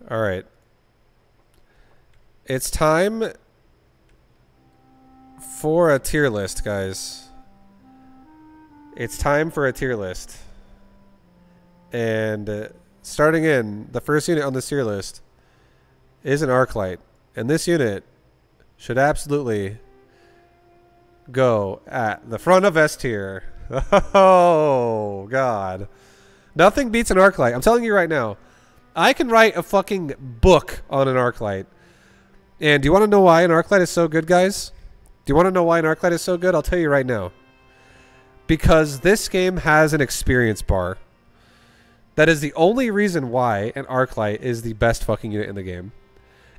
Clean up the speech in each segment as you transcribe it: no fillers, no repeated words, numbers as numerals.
All right. It's time for a tier list, guys. It's time for a tier list. And starting in, the first unit on this tier list is an Arclight. And this unit should absolutely go at the front of S tier. Oh, God. Nothing beats an Arclight. I'm telling you right now. I can write a fucking book on an Arclight. And do you want to know why an Arclight is so good, guys? Do you want to know why an Arclight is so good? I'll tell you right now. Because this game has an experience bar. That is the only reason why an Arclight is the best fucking unit in the game.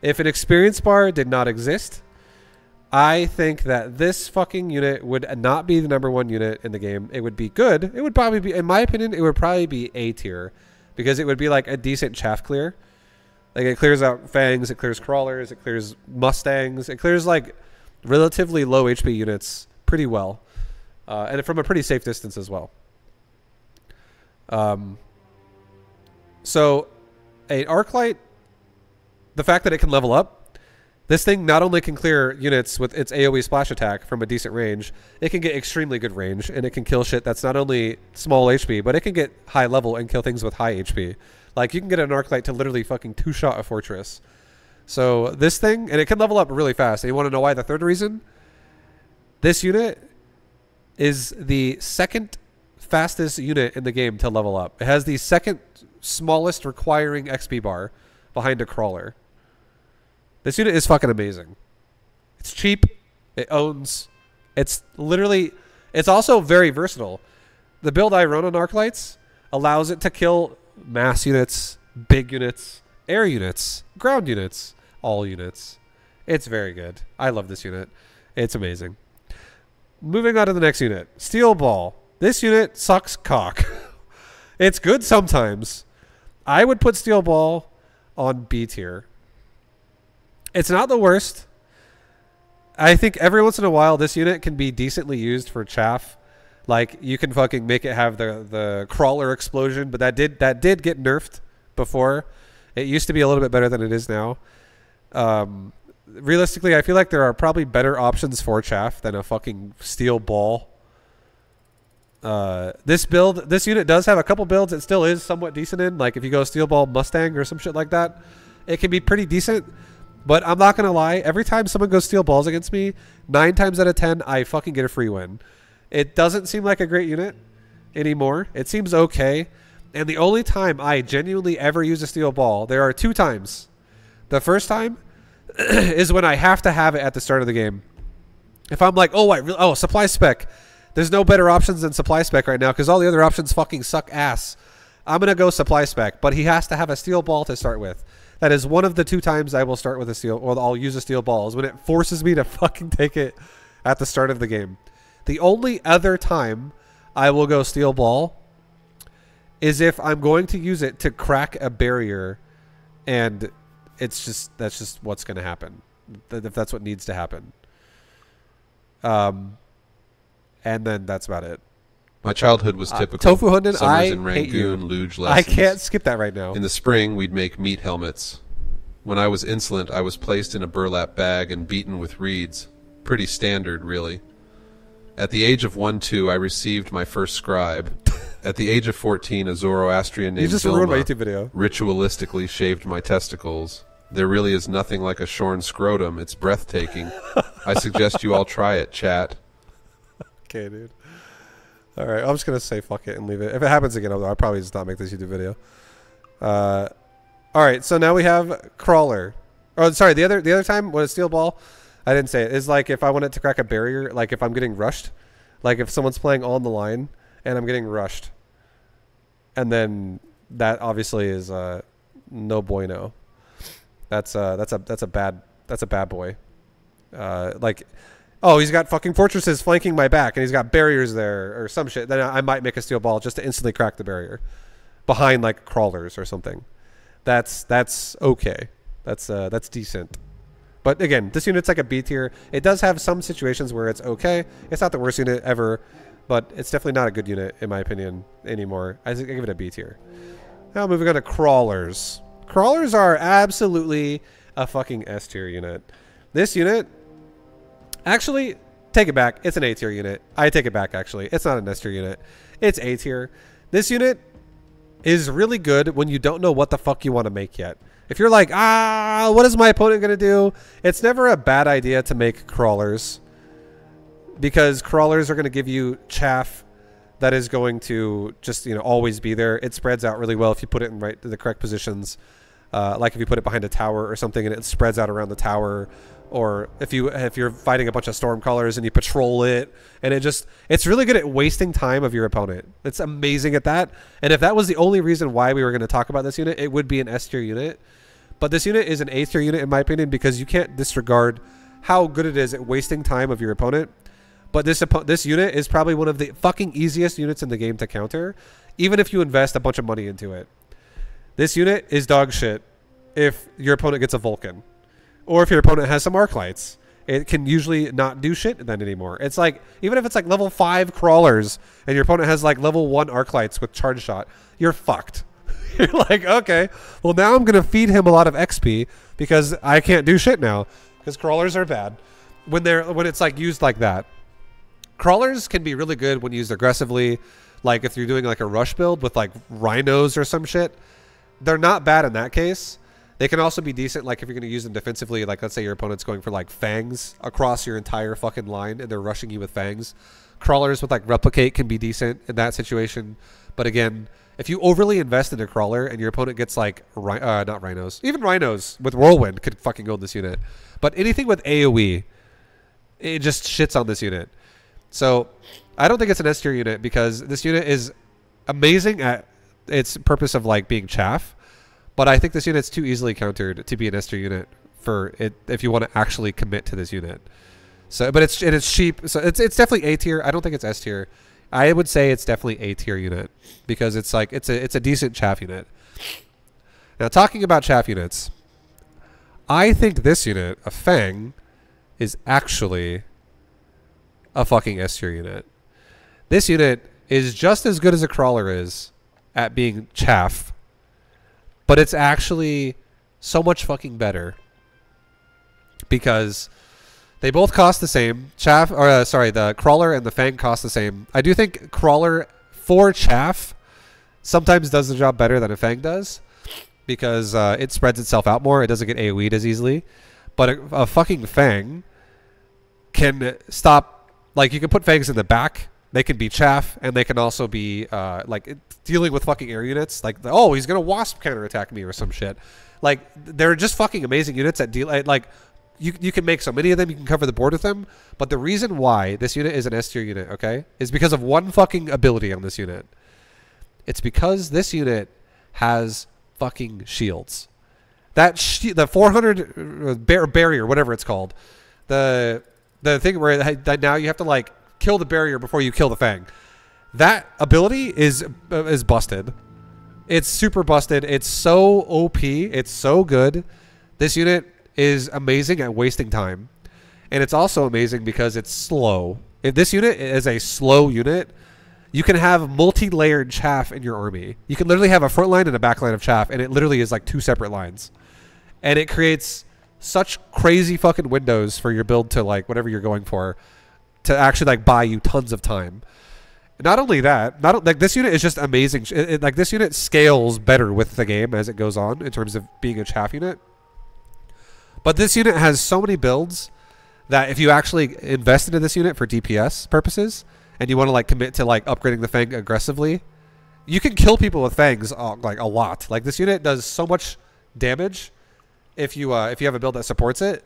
If an experience bar did not exist, I think that this fucking unit would not be the #1 unit in the game. It would be good. It would probably be, in my opinion, it would probably be A tier. Because it would be like a decent chaff clear. Like it clears out Fangs, it clears Crawlers, it clears Mustangs. It clears like relatively low HP units pretty well. And from a pretty safe distance as well. So, an Arclight, the fact that it can level up, this thing not only can clear units with its AoE splash attack from a decent range, it can get extremely good range, and it can kill shit that's not only small HP, but it can get high level and kill things with high HP. Like, you can get an Arclight to literally fucking two-shot a fortress. So, this thing, and it can level up really fast. And you want to know why? The third reason? This unit is the second fastest unit in the game to level up. It has the second smallest requiring XP bar behind a Crawler. This unit is fucking amazing. It's cheap. It owns. It's literally... It's also very versatile. The build I run on Arclights allows it to kill mass units, big units, air units, ground units, all units. It's very good. I love this unit. It's amazing. Moving on to the next unit. Steel Ball. This unit sucks cock. It's good sometimes. I would put Steel Ball on B tier. It's not the worst. I think every once in a while this unit can be decently used for chaff. Like you can fucking make it have the Crawler explosion, but that did get nerfed before. It used to be a little bit better than it is now. Realistically, I feel like there are probably better options for chaff than a fucking Steel Ball. This unit does have a couple builds it still is somewhat decent in. Like if you go Steel Ball Mustang or some shit like that, it can be pretty decent. But I'm not going to lie. Every time someone goes Steel Balls against me, 9 times out of 10, I fucking get a free win. It doesn't seem like a great unit anymore. It seems okay. And the only time I genuinely ever use a Steel Ball, there are 2 times. The first time is when I have to have it at the start of the game. If I'm like, oh, supply spec. There's no better options than supply spec right now because all the other options fucking suck ass. I'm going to go supply spec, but he has to have a Steel Ball to start with. That is one of the 2 times I will start with a steel, or I'll use a Steel Ball, is when it forces me to fucking take it at the start of the game. The only other time I will go Steel Ball is if I'm going to use it to crack a barrier, and that's just what's going to happen. If that's what needs to happen. And then that's about it. My childhood was typical. Tofu Hunden, Summers in I hate you. Rangoon, luge lessons. I can't skip that right now. In the spring, we'd make meat helmets. When I was insolent, I was placed in a burlap bag and beaten with reeds. Pretty standard, really. At the age of 1-2, I received my first scribe. At the age of 14, a Zoroastrian named ruined my Vilma YouTube video. ritualistically shaved my testicles. There really is nothing like a shorn scrotum. It's breathtaking. I suggest you all try it, chat. Okay, dude. All right, I'm just gonna say fuck it and leave it. If it happens again, I'll probably just not make this YouTube video. All right, so now we have Crawler. Oh, sorry. The other time when a Steel Ball, I didn't say it. Is like if I wanted to crack a barrier, like if I'm getting rushed, like if someone's playing on the line and I'm getting rushed, and then that obviously is no bueno. That's a bad boy. Like. Oh, he's got fucking fortresses flanking my back, and he's got barriers there, or some shit. Then I might make a Steel Ball just to instantly crack the barrier behind like Crawlers or something. That's okay. That's decent. But again, this unit's like a B tier. It does have some situations where it's okay. It's not the worst unit ever, but it's definitely not a good unit in my opinion anymore. I give it a B tier. Now moving on to Crawlers. Crawlers are absolutely a fucking S tier unit. This unit, actually, take it back. It's an A tier unit. I take it back, actually. It's not an S tier unit. It's A tier. This unit is really good when you don't know what the fuck you want to make yet. If you're like, what is my opponent going to do? It's never a bad idea to make crawlers, because crawlers are going to give you chaff that is going to just, you know, always be there. It spreads out really well if you put it in the correct positions. Like if you put it behind a tower or something and it spreads out around the tower, or if you're fighting a bunch of stormcallers and you patrol it, and it's really good at wasting time of your opponent. It's amazing at that. And if that was the only reason why we were going to talk about this unit, it would be an S tier unit. But this unit is an A tier unit in my opinion, because you can't disregard how good it is at wasting time of your opponent. But this unit is probably one of the fucking easiest units in the game to counter, even if you invest a bunch of money into it. This unit is dog shit if your opponent gets a Vulcan, or if your opponent has some arc lights. It can usually not do shit then anymore. It's like, even if it's like level 5 crawlers and your opponent has like level 1 arc lights with charge shot, you're fucked. You're like, okay, well now I'm going to feed him a lot of XP because I can't do shit now, because crawlers are bad when it's like used like that. Crawlers can be really good when used aggressively, like if you're doing like a rush build with like rhinos or some shit. They're not bad in that case. They can also be decent like if you're going to use them defensively, like let's say your opponent's going for like fangs across your entire fucking line and they're rushing you with fangs. Crawlers with like replicate can be decent in that situation. But again, if you overly invest in a crawler and your opponent gets like, not rhinos, even rhinos with whirlwind could fucking own this unit. But anything with AoE, it just shits on this unit. So I don't think it's an S tier unit, because this unit is amazing at its purpose of like being chaff, but I think this unit's too easily countered to be an S tier unit for it if you want to actually commit to this unit. So, but it's cheap, so it's definitely A tier. I don't think it's S tier. I would say it's definitely A tier unit, because it's like it's a decent chaff unit. Now, talking about chaff units, I think this unit, a Fang, is actually a fucking S tier unit. This unit is just as good as a crawler is at being chaff, but it's actually so much fucking better, because they both cost the same. The crawler and the Fang cost the same. I do think crawler for chaff sometimes does the job better than a Fang does, because it spreads itself out more. It doesn't get AoE'd as easily. But a fucking Fang can stop. Like, you can put Fangs in the back. They can be chaff, and they can also be dealing with fucking air units. Like, oh, he's gonna wasp counterattack me or some shit. Like, they're just fucking amazing units that deal. Like, you can make so many of them. You can cover the board with them. But the reason why this unit is an S tier unit, okay, is because of one fucking ability on this unit. It's because this unit has fucking shields. The 400 barrier, whatever it's called, the thing where now you have to like kill the barrier before you kill the Fang. That ability is busted. It's super busted. It's so OP. It's so good. This unit is amazing at wasting time, and it's also amazing because it's slow. If this unit is a slow unit, you can have multi-layered chaff in your army. You can literally have a front line and a back line of chaff, and it literally is like 2 separate lines, and it creates such crazy fucking windows for your build to like whatever you're going for, to actually like buy you tons of time. Not only that, like this unit is just amazing. Like this unit scales better with the game as it goes on in terms of being a chaff unit. But this unit has so many builds that if you actually invest into this unit for DPS purposes and you want to like commit to like upgrading the Fang aggressively, you can kill people with Fangs like a lot. Like this unit does so much damage if you have a build that supports it.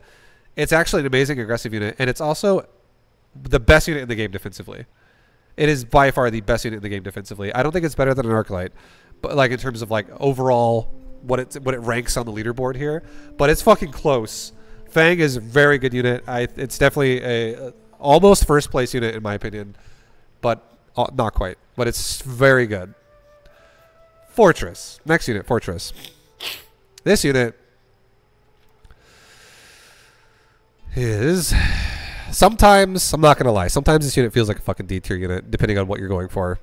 It's actually an amazing aggressive unit, and it's also the best unit in the game defensively. It is by far the best unit in the game defensively. I don't think it's better than an Arclight, but like in terms of like overall what it ranks on the leaderboard here, but it's fucking close. Fang is a very good unit. It's definitely a almost first place unit in my opinion, but not quite. But it's very good. Fortress. Next unit, Fortress. This unit is sometimes, I'm not going to lie, sometimes this unit feels like a fucking D tier unit depending on what you're going for.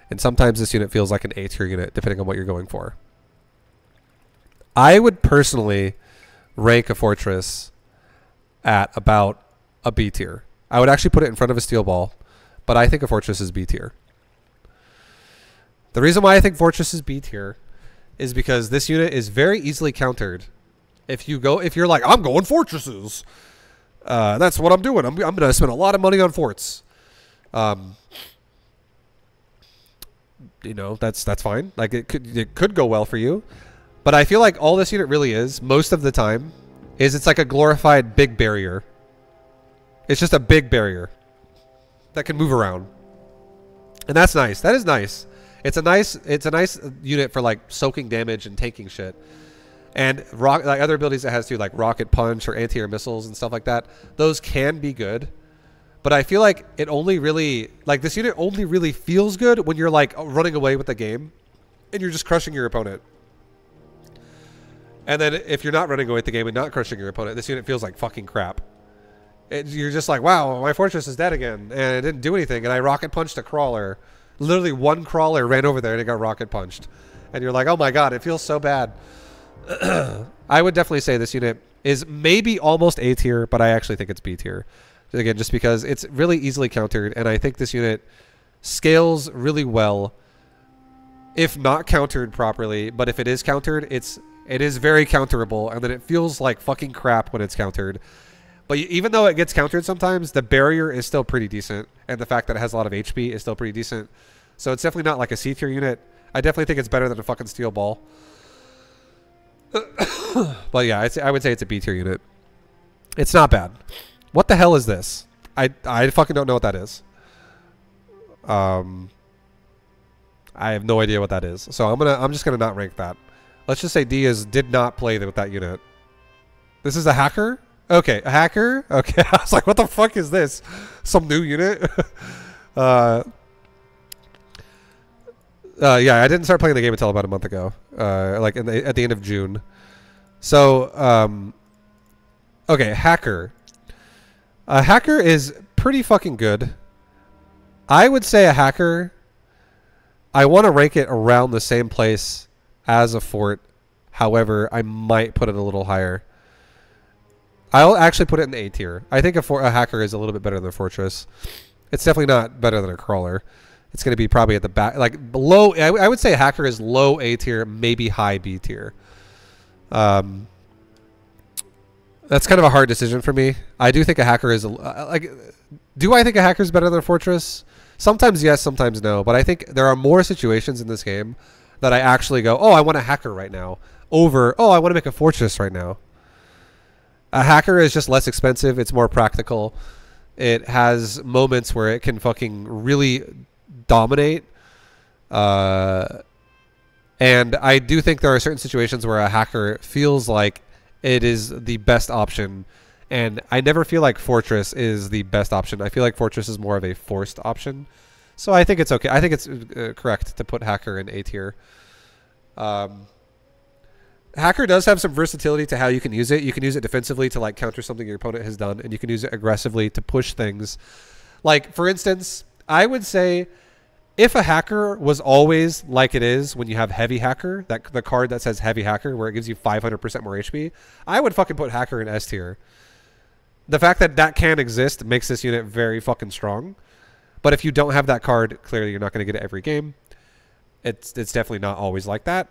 And sometimes this unit feels like an A tier unit depending on what you're going for. I would personally rank a fortress at about a B tier. I would actually put it in front of a steel ball, but I think a fortress is B tier. The reason why I think fortress is B tier is because this unit is very easily countered. If you're like, I'm going fortresses, that's what I'm doing. I'm going to spend a lot of money on forts. You know, that's fine. Like it could go well for you, but I feel like all this unit really is most of the time is it's like a glorified big barrier. It's just a big barrier that can move around, and that's nice. That is nice. It's a nice unit for like soaking damage and tanking shit. And like other abilities it has too, like rocket punch or anti-air missiles and stuff like that. Those can be good. But I feel like it only really, like this unit only really feels good when you're like running away with the game and you're just crushing your opponent. And then if you're not running away with the game and not crushing your opponent, this unit feels like fucking crap. You're just like, wow, my fortress is dead again and it didn't do anything. And I rocket punched a crawler. Literally one crawler ran over there and it got rocket punched. And you're like, oh my god, it feels so bad. I would definitely say this unit is maybe almost A tier, but I actually think it's B tier. Again, just because it's really easily countered, and I think this unit scales really well if not countered properly. But if it is countered, it is very counterable, and then it feels like fucking crap when it's countered. But even though it gets countered sometimes, the barrier is still pretty decent, and the fact that it has a lot of HP is still pretty decent. So it's definitely not like a C tier unit. I definitely think it's better than a fucking steel ball. But yeah, I would say it's a B tier unit. It's not bad. What the hell is this? I fucking don't know what that is. I have no idea what that is. So I'm just gonna not rank that. Let's just say D did not play with that unit. This is a hacker? Okay, a hacker? Okay. I was like, what the fuck is this? Some new unit? Yeah, I didn't start playing the game until about a month ago. Like at the end of June. So okay, hacker. A hacker is pretty fucking good. I would say a hacker, I want to rank it around the same place as a fort. However, I might put it a little higher. I'll actually put it in the A tier. I think a hacker is a little bit better than a fortress. It's definitely not better than a crawler. It's going to be probably at the back, like below. I would say a hacker is low A tier, maybe high B tier. That's kind of a hard decision for me. I do think a hacker is like. Do I think a hacker is better than a fortress? Sometimes yes, sometimes no. But I think there are more situations in this game that I actually go, oh, I want a hacker right now, over, oh, I want to make a fortress right now. A hacker is just less expensive. It's more practical. It has moments where it can fucking really dominate. And I do think there are certain situations where a hacker feels like it is the best option. And I never feel like fortress is the best option. I feel like fortress is more of a forced option. So I think it's okay. I think it's correct to put hacker in A tier. Hacker does have some versatility to how you can use it. You can use it defensively to like counter something your opponent has done, and you can use it aggressively to push things. Like, for instance, I would say if a hacker was always like it is when you have heavy hacker, that the card that says heavy hacker where it gives you 500% more HP, I would fucking put hacker in S tier. The fact that that can exist makes this unit very fucking strong. But if you don't have that card, clearly you're not going to get it every game. It's definitely not always like that.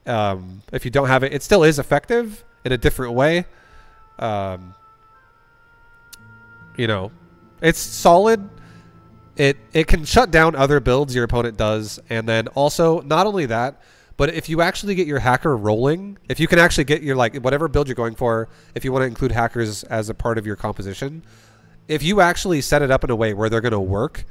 If you don't have it, it still is effective in a different way. You know, it's solid. It can shut down other builds your opponent does. And then also, not only that, but if you actually get your hacker rolling, if you can actually get your, like, whatever build you're going for, if you want to include hackers as a part of your composition, if you actually set it up in a way where they're going to work,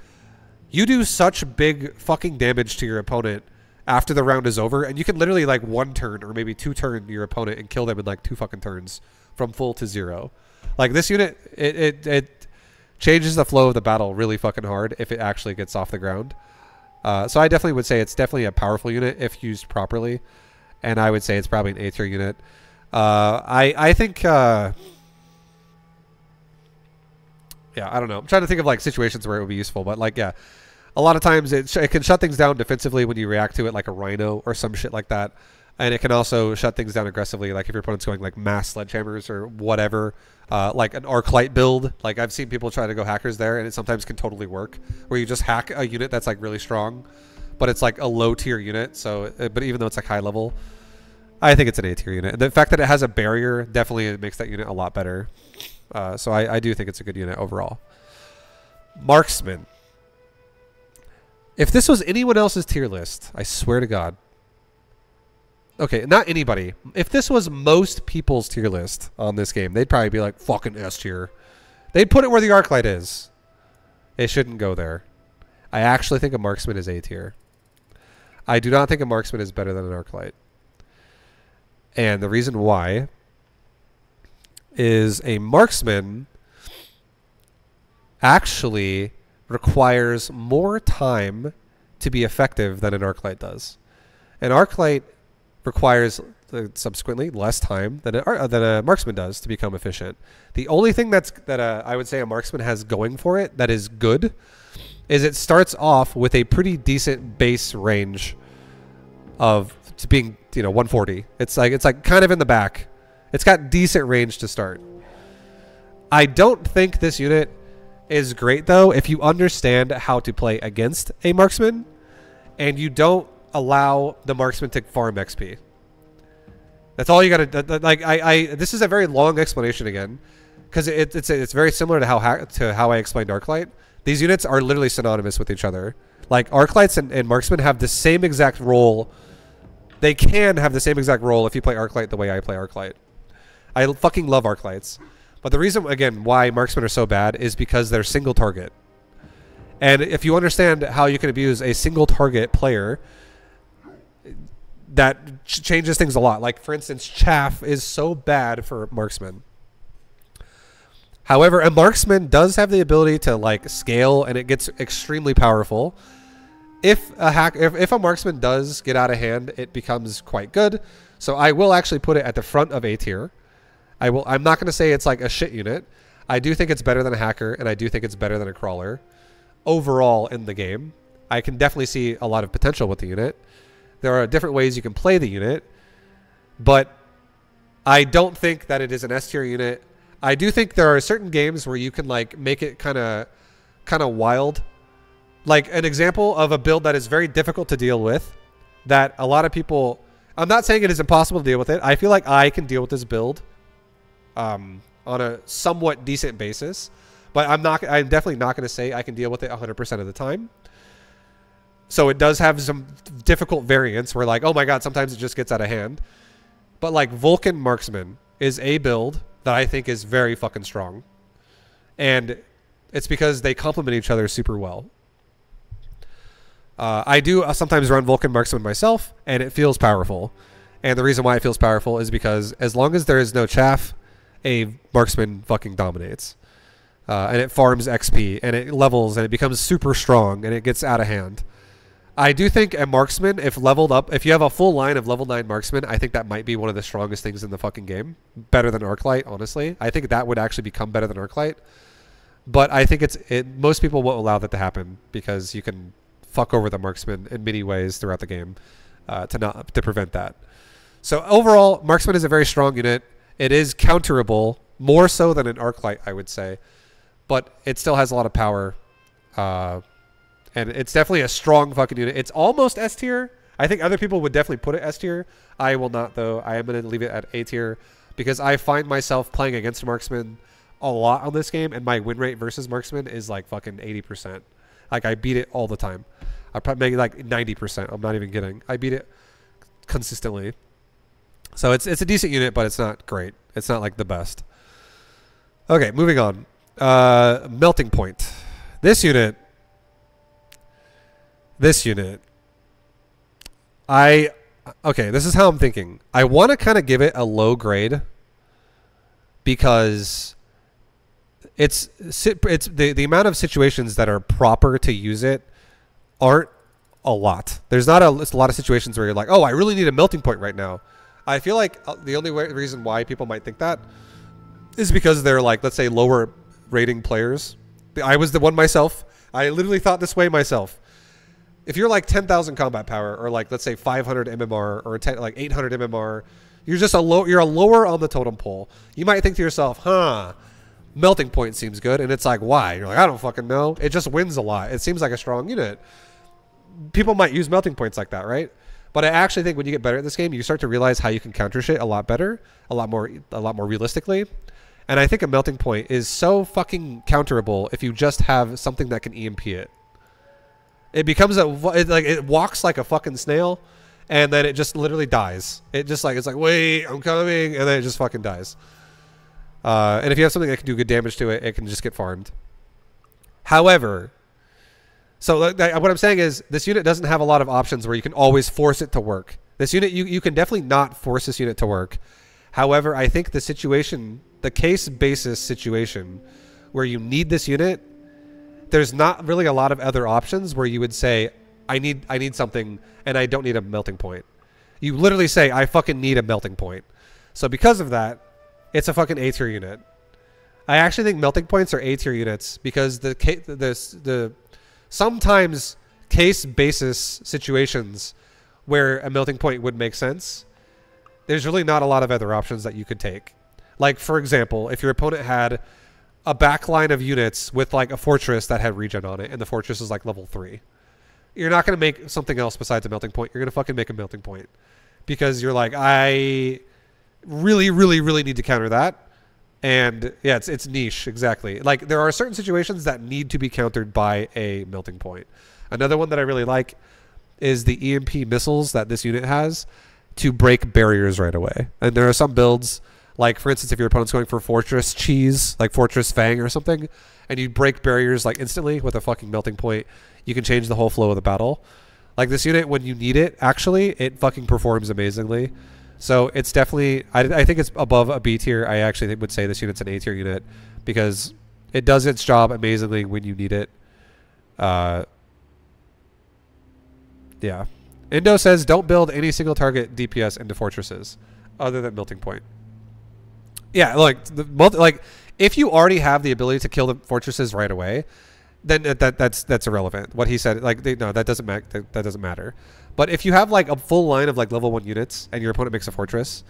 you do such big fucking damage to your opponent after the round is over, and you can literally like one turn or maybe two turn your opponent and kill them in like 2 fucking turns from full to 0. Like this unit, it changes the flow of the battle really fucking hard if it actually gets off the ground. So I definitely would say it's definitely a powerful unit if used properly, and I would say it's probably an A tier unit. I think yeah, I don't know. I'm trying to think of like situations where it would be useful, but like, yeah, a lot of times it can shut things down defensively when you react to it, like a rhino or some shit like that. And it can also shut things down aggressively, like if your opponent's going like mass sledgehammers or whatever, like an Arclight build. Like I've seen people try to go hackers there, and it sometimes can totally work, where you just hack a unit that's like really strong, but it's like a low tier unit. So, but even though it's like high level, I think it's an A tier unit. The fact that it has a barrier definitely makes that unit a lot better. So I do think it's a good unit overall. Marksman. If this was anyone else's tier list, I swear to God. Okay, not anybody. If this was most people's tier list on this game, they'd probably be like, fucking S tier. They'd put it where the Arclight is. It shouldn't go there. I actually think a Marksman is A tier. I do not think a Marksman is better than an Arclight. And the reason why is a Marksman actually requires more time to be effective than an Arclight does. An Arclight requires subsequently less time than a Marksman does to become efficient. The only thing that I would say a Marksman has going for it that is good is it starts off with a pretty decent base range of being 140. It's like kind of in the back. It's got decent range to start. I don't think this unit is great though if you understand how to play against a Marksman and you don't allow the Marksman to farm XP. That's all you gotta like. This is a very long explanation again, because it's very similar to how I explained Arclight. These units are literally synonymous with each other. Like Arclights and Marksman have the same exact role. They can have the same exact role if you play Arclight the way I play Arclight. I fucking love Arclights, but the reason again why Marksmen are so bad is because they're single target. And if you understand how you can abuse a single target player, that changes things a lot. Like, for instance, Chaff is so bad for Marksman. However, a Marksman does have the ability to, like, scale, and it gets extremely powerful. If a Marksman does get out of hand, it becomes quite good. So I will actually put it at the front of A tier. I'm not going to say it's, like, a shit unit. I do think it's better than a hacker, and I do think it's better than a crawler. Overall in the game, I can definitely see a lot of potential with the unit. There are different ways you can play the unit, but I don't think that it is an S tier unit. I do think there are certain games where you can like make it kind of wild. Like an example of a build that is very difficult to deal with, that a lot of people, I'm not saying it is impossible to deal with it. I feel like I can deal with this build on a somewhat decent basis, but I'm definitely not going to say I can deal with it 100% of the time. So it does have some difficult variants where like, oh my God, sometimes it just gets out of hand. But like Vulcan Marksman is a build that I think is very fucking strong. And it's because they complement each other super well. I do sometimes run Vulcan Marksman myself, and it feels powerful. And the reason why it feels powerful is because as long as there is no chaff, a Marksman fucking dominates. And it farms XP, and it levels, and it becomes super strong, and it gets out of hand. I do think a Marksman, if leveled up, if you have a full line of level 9 Marksman, I think that might be one of the strongest things in the fucking game. Better than Arclight, honestly. I think that would actually become better than Arclight. But I think most people won't allow that to happen because you can fuck over the Marksman in many ways throughout the game to prevent that. So overall, Marksman is a very strong unit. It is counterable, more so than an Arclight, I would say. But it still has a lot of power. And it's definitely a strong fucking unit. It's almost S tier. I think other people would definitely put it S tier. I will not, though. I am going to leave it at A tier because I find myself playing against Marksman a lot on this game, and my win rate versus Marksman is like fucking 80%. Like, I beat it all the time. I probably make like 90%. I'm not even kidding. I beat it consistently. So it's a decent unit, but it's not great. It's not like the best. Okay, moving on. Melting Point. This unit, okay, this is how I'm thinking. I want to kind of give it a low grade because it's the amount of situations that are proper to use it aren't a lot. There's not a lot of situations where you're like, oh, I really need a melting point right now. I feel like the only reason why people might think that is because they're like, let's say, lower rating players. I was the one myself. I literally thought this way myself. if you're like 10,000 combat power, or like let's say 500 MMR, or like 800 MMR, you're just you're a lower on the totem pole. You might think to yourself, melting point seems good, and it's like, why? You're like, I don't fucking know. It just wins a lot. It seems like a strong unit. People might use melting points like that, right? But I actually think when you get better at this game, you start to realize how you can counter shit a lot better, a lot more realistically. And I think a melting point is so fucking counterable if you just have something that can EMP it. It becomes it walks like a fucking snail, and then it just literally dies. It's like, wait, I'm coming, and then it just fucking dies. And if you have something that can do good damage to it, it can just get farmed. However, so what I'm saying is this unit doesn't have a lot of options where you can always force it to work. This unit, you can definitely not force this unit to work. However, I think the situation, the case basis situation where you need this unit, there's not really a lot of other options where you would say, I need something and I don't need a melting point. You literally say, I fucking need a melting point. So because of that, it's a fucking A tier unit. I actually think melting points are A tier units because the sometimes case basis situations where a melting point would make sense, there's really not a lot of other options that you could take. Like, for example, if your opponent had a backline of units with like a fortress that had regen on it, and the fortress is like level 3, you're not going to make something else besides a melting point. You're going to fucking make a melting point because you're like, I really, really, really need to counter that. And yeah, it's niche. Exactly. Like, there are certain situations that need to be countered by a melting point. Another one that I really like is the EMP missiles that this unit has to break barriers right away. And there are some builds, like for instance, if your opponent's going for Fortress Cheese, like Fortress Fang or something, and you break barriers like instantly with a fucking melting point, you can change the whole flow of the battle. Like, this unit, when you need it, actually, it fucking performs amazingly. So it's definitely, I think it's above a B tier. I actually would say this unit's an A tier unit because it does its job amazingly when you need it. Yeah. Indo says, don't build any single target DPS into fortresses other than melting point. Yeah, like if you already have the ability to kill the fortresses right away, then that's irrelevant. What he said, like, no, that doesn't matter. But if you have like a full line of like level 1 units and your opponent makes a fortress,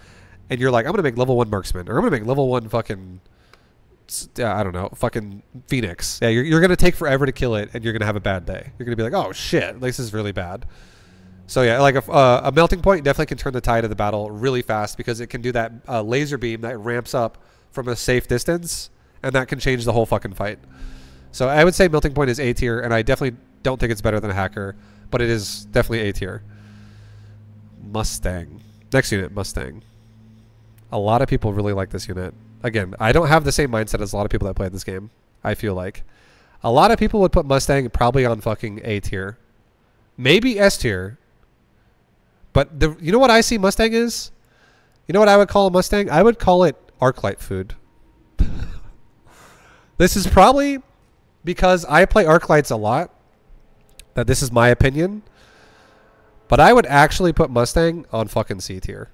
and you're like, I'm gonna make level 1 marksman, or I'm gonna make level 1 fucking, I don't know, fucking Phoenix. Yeah, you're gonna take forever to kill it, and you're gonna have a bad day. You're gonna be like, oh shit, this is really bad. So yeah, like a melting point definitely can turn the tide of the battle really fast because it can do that laser beam that ramps up from a safe distance, and that can change the whole fucking fight. So I would say melting point is A tier, and I definitely don't think it's better than a hacker, but it is definitely A tier. Mustang. Next unit, Mustang. A lot of people really like this unit. Again, I don't have the same mindset as a lot of people that play this game, I feel like. A lot of people would put Mustang probably on fucking A tier. Maybe S tier. But you know what I see Mustang is? You know what I would call a Mustang? I would call it Arclight food. This is probably because I play Arclights a lot, that this is my opinion. But I would actually put Mustang on fucking C tier.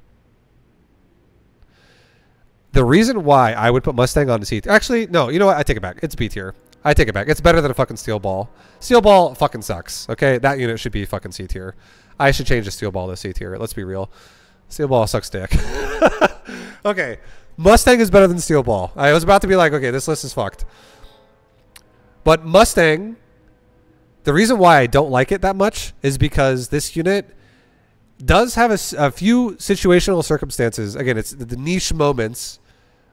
The reason why I would put Mustang on C tier... Actually, no, you know what? I take it back. It's B tier. I take it back. It's better than a fucking Steel Ball. Steel Ball fucking sucks, okay? That unit should be fucking C tier. I should change the Steel Ball to C tier. Let's be real. Steel Ball sucks dick. Okay. Mustang is better than Steel Ball. I was about to be like, okay, this list is fucked. But Mustang, the reason why I don't like it that much is because this unit does have a few situational circumstances. Again, it's the niche moments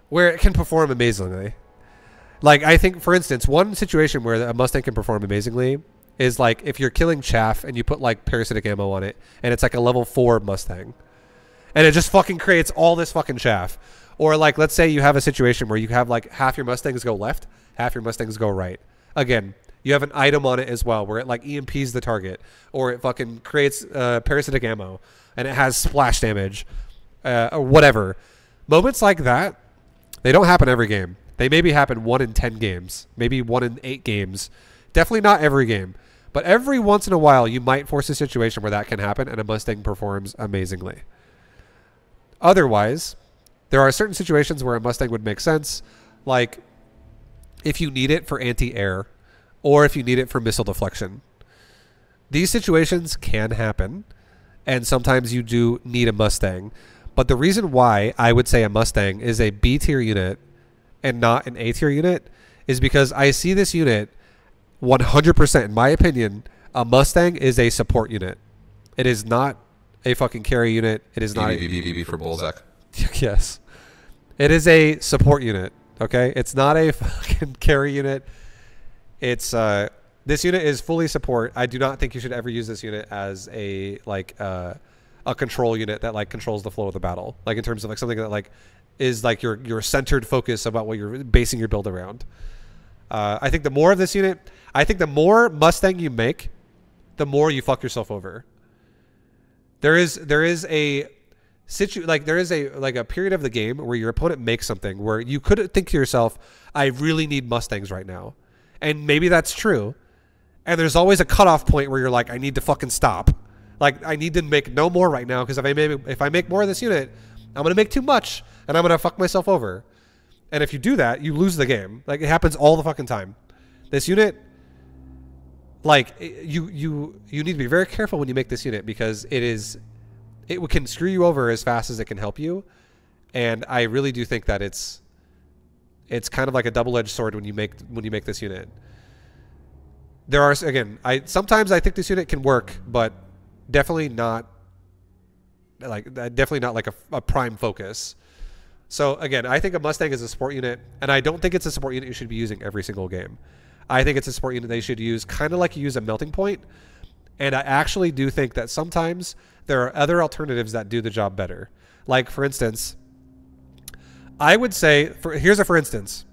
where it can perform amazingly. Like, I think, for instance, one situation where a Mustang can perform amazingly is like if you're killing chaff and you put like parasitic ammo on it, and it's like a level 4 Mustang, and it just fucking creates all this fucking chaff. Or like, let's say you have a situation where you have like half your Mustangs go left, half your Mustangs go right. Again, you have an item on it as well where it like EMPs the target, or it fucking creates parasitic ammo, and it has splash damage, or whatever. Moments like that, they don't happen every game. They maybe happen 1 in 10 games, maybe 1 in 8 games. Definitely not every game. But every once in a while, you might force a situation where that can happen, and a Mustang performs amazingly. Otherwise, there are certain situations where a Mustang would make sense, like if you need it for anti-air, or if you need it for missile deflection. These situations can happen, and sometimes you do need a Mustang. But the reason why I would say a Mustang is a B tier unit and not an A tier unit is because I see this unit 100%, in my opinion, a Mustang is a support unit. It is not a fucking carry unit. It is not ViBE for Bolzak. Yes. It is a support unit, okay? It's not a fucking carry unit. It's this unit is fully support. I do not think you should ever use this unit as a like a control unit that like controls the flow of the battle. Like in terms of like something that like is like your centered focus about what you're basing your build around. I think the more of this unit, I think the more Mustang you make, the more you fuck yourself over. There is a period of the game where your opponent makes something where you could think to yourself, I really need Mustangs right now. And maybe that's true. And there's always a cutoff point where you're like, I need to fucking stop. Like, I need to make no more right now because if I make more of this unit, I'm going to make too much and I'm going to fuck myself over. And if you do that, you lose the game. Like, it happens all the fucking time. This unit, like, you need to be very careful when you make this unit because it can screw you over as fast as it can help you. And I really do think that it's kind of like a double-edged sword when you make this unit. There are, again, sometimes I think this unit can work, but definitely not like a prime focus. So again, I think a Mustang is a support unit, and I don't think it's a support unit you should be using every single game. I think it's a support unit they should use kind of like you use a melting point. And I actually do think that sometimes there are other alternatives that do the job better. Like, for instance, I would say, for instance,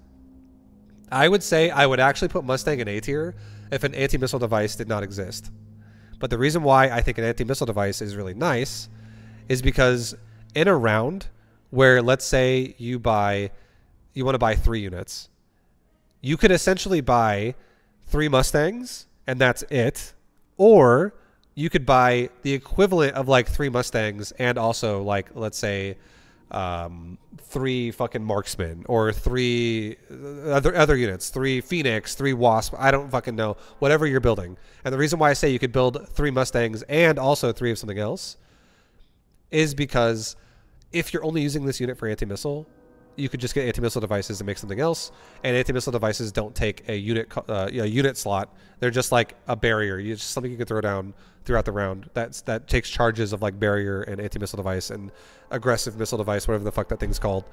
I would say I would actually put Mustang in A tier if an anti-missile device did not exist. But the reason why I think an anti-missile device is really nice is because in a round where, let's say you want to buy 3 units, you could essentially buy 3 Mustangs and that's it. Or you could buy the equivalent of like 3 Mustangs and also like, let's say, 3 fucking Marksmen or 3 other units, 3 Phoenix, 3 Wasp. I don't fucking know. Whatever you're building. And the reason why I say you could build 3 Mustangs and also 3 of something else is because if you're only using this unit for anti-missile, you could just get anti-missile devices and make something else. And anti-missile devices don't take a unit slot. They're just like a barrier. It's just something you can throw down throughout the round. That takes charges of like barrier and anti-missile device and aggressive missile device, whatever the fuck that thing's called.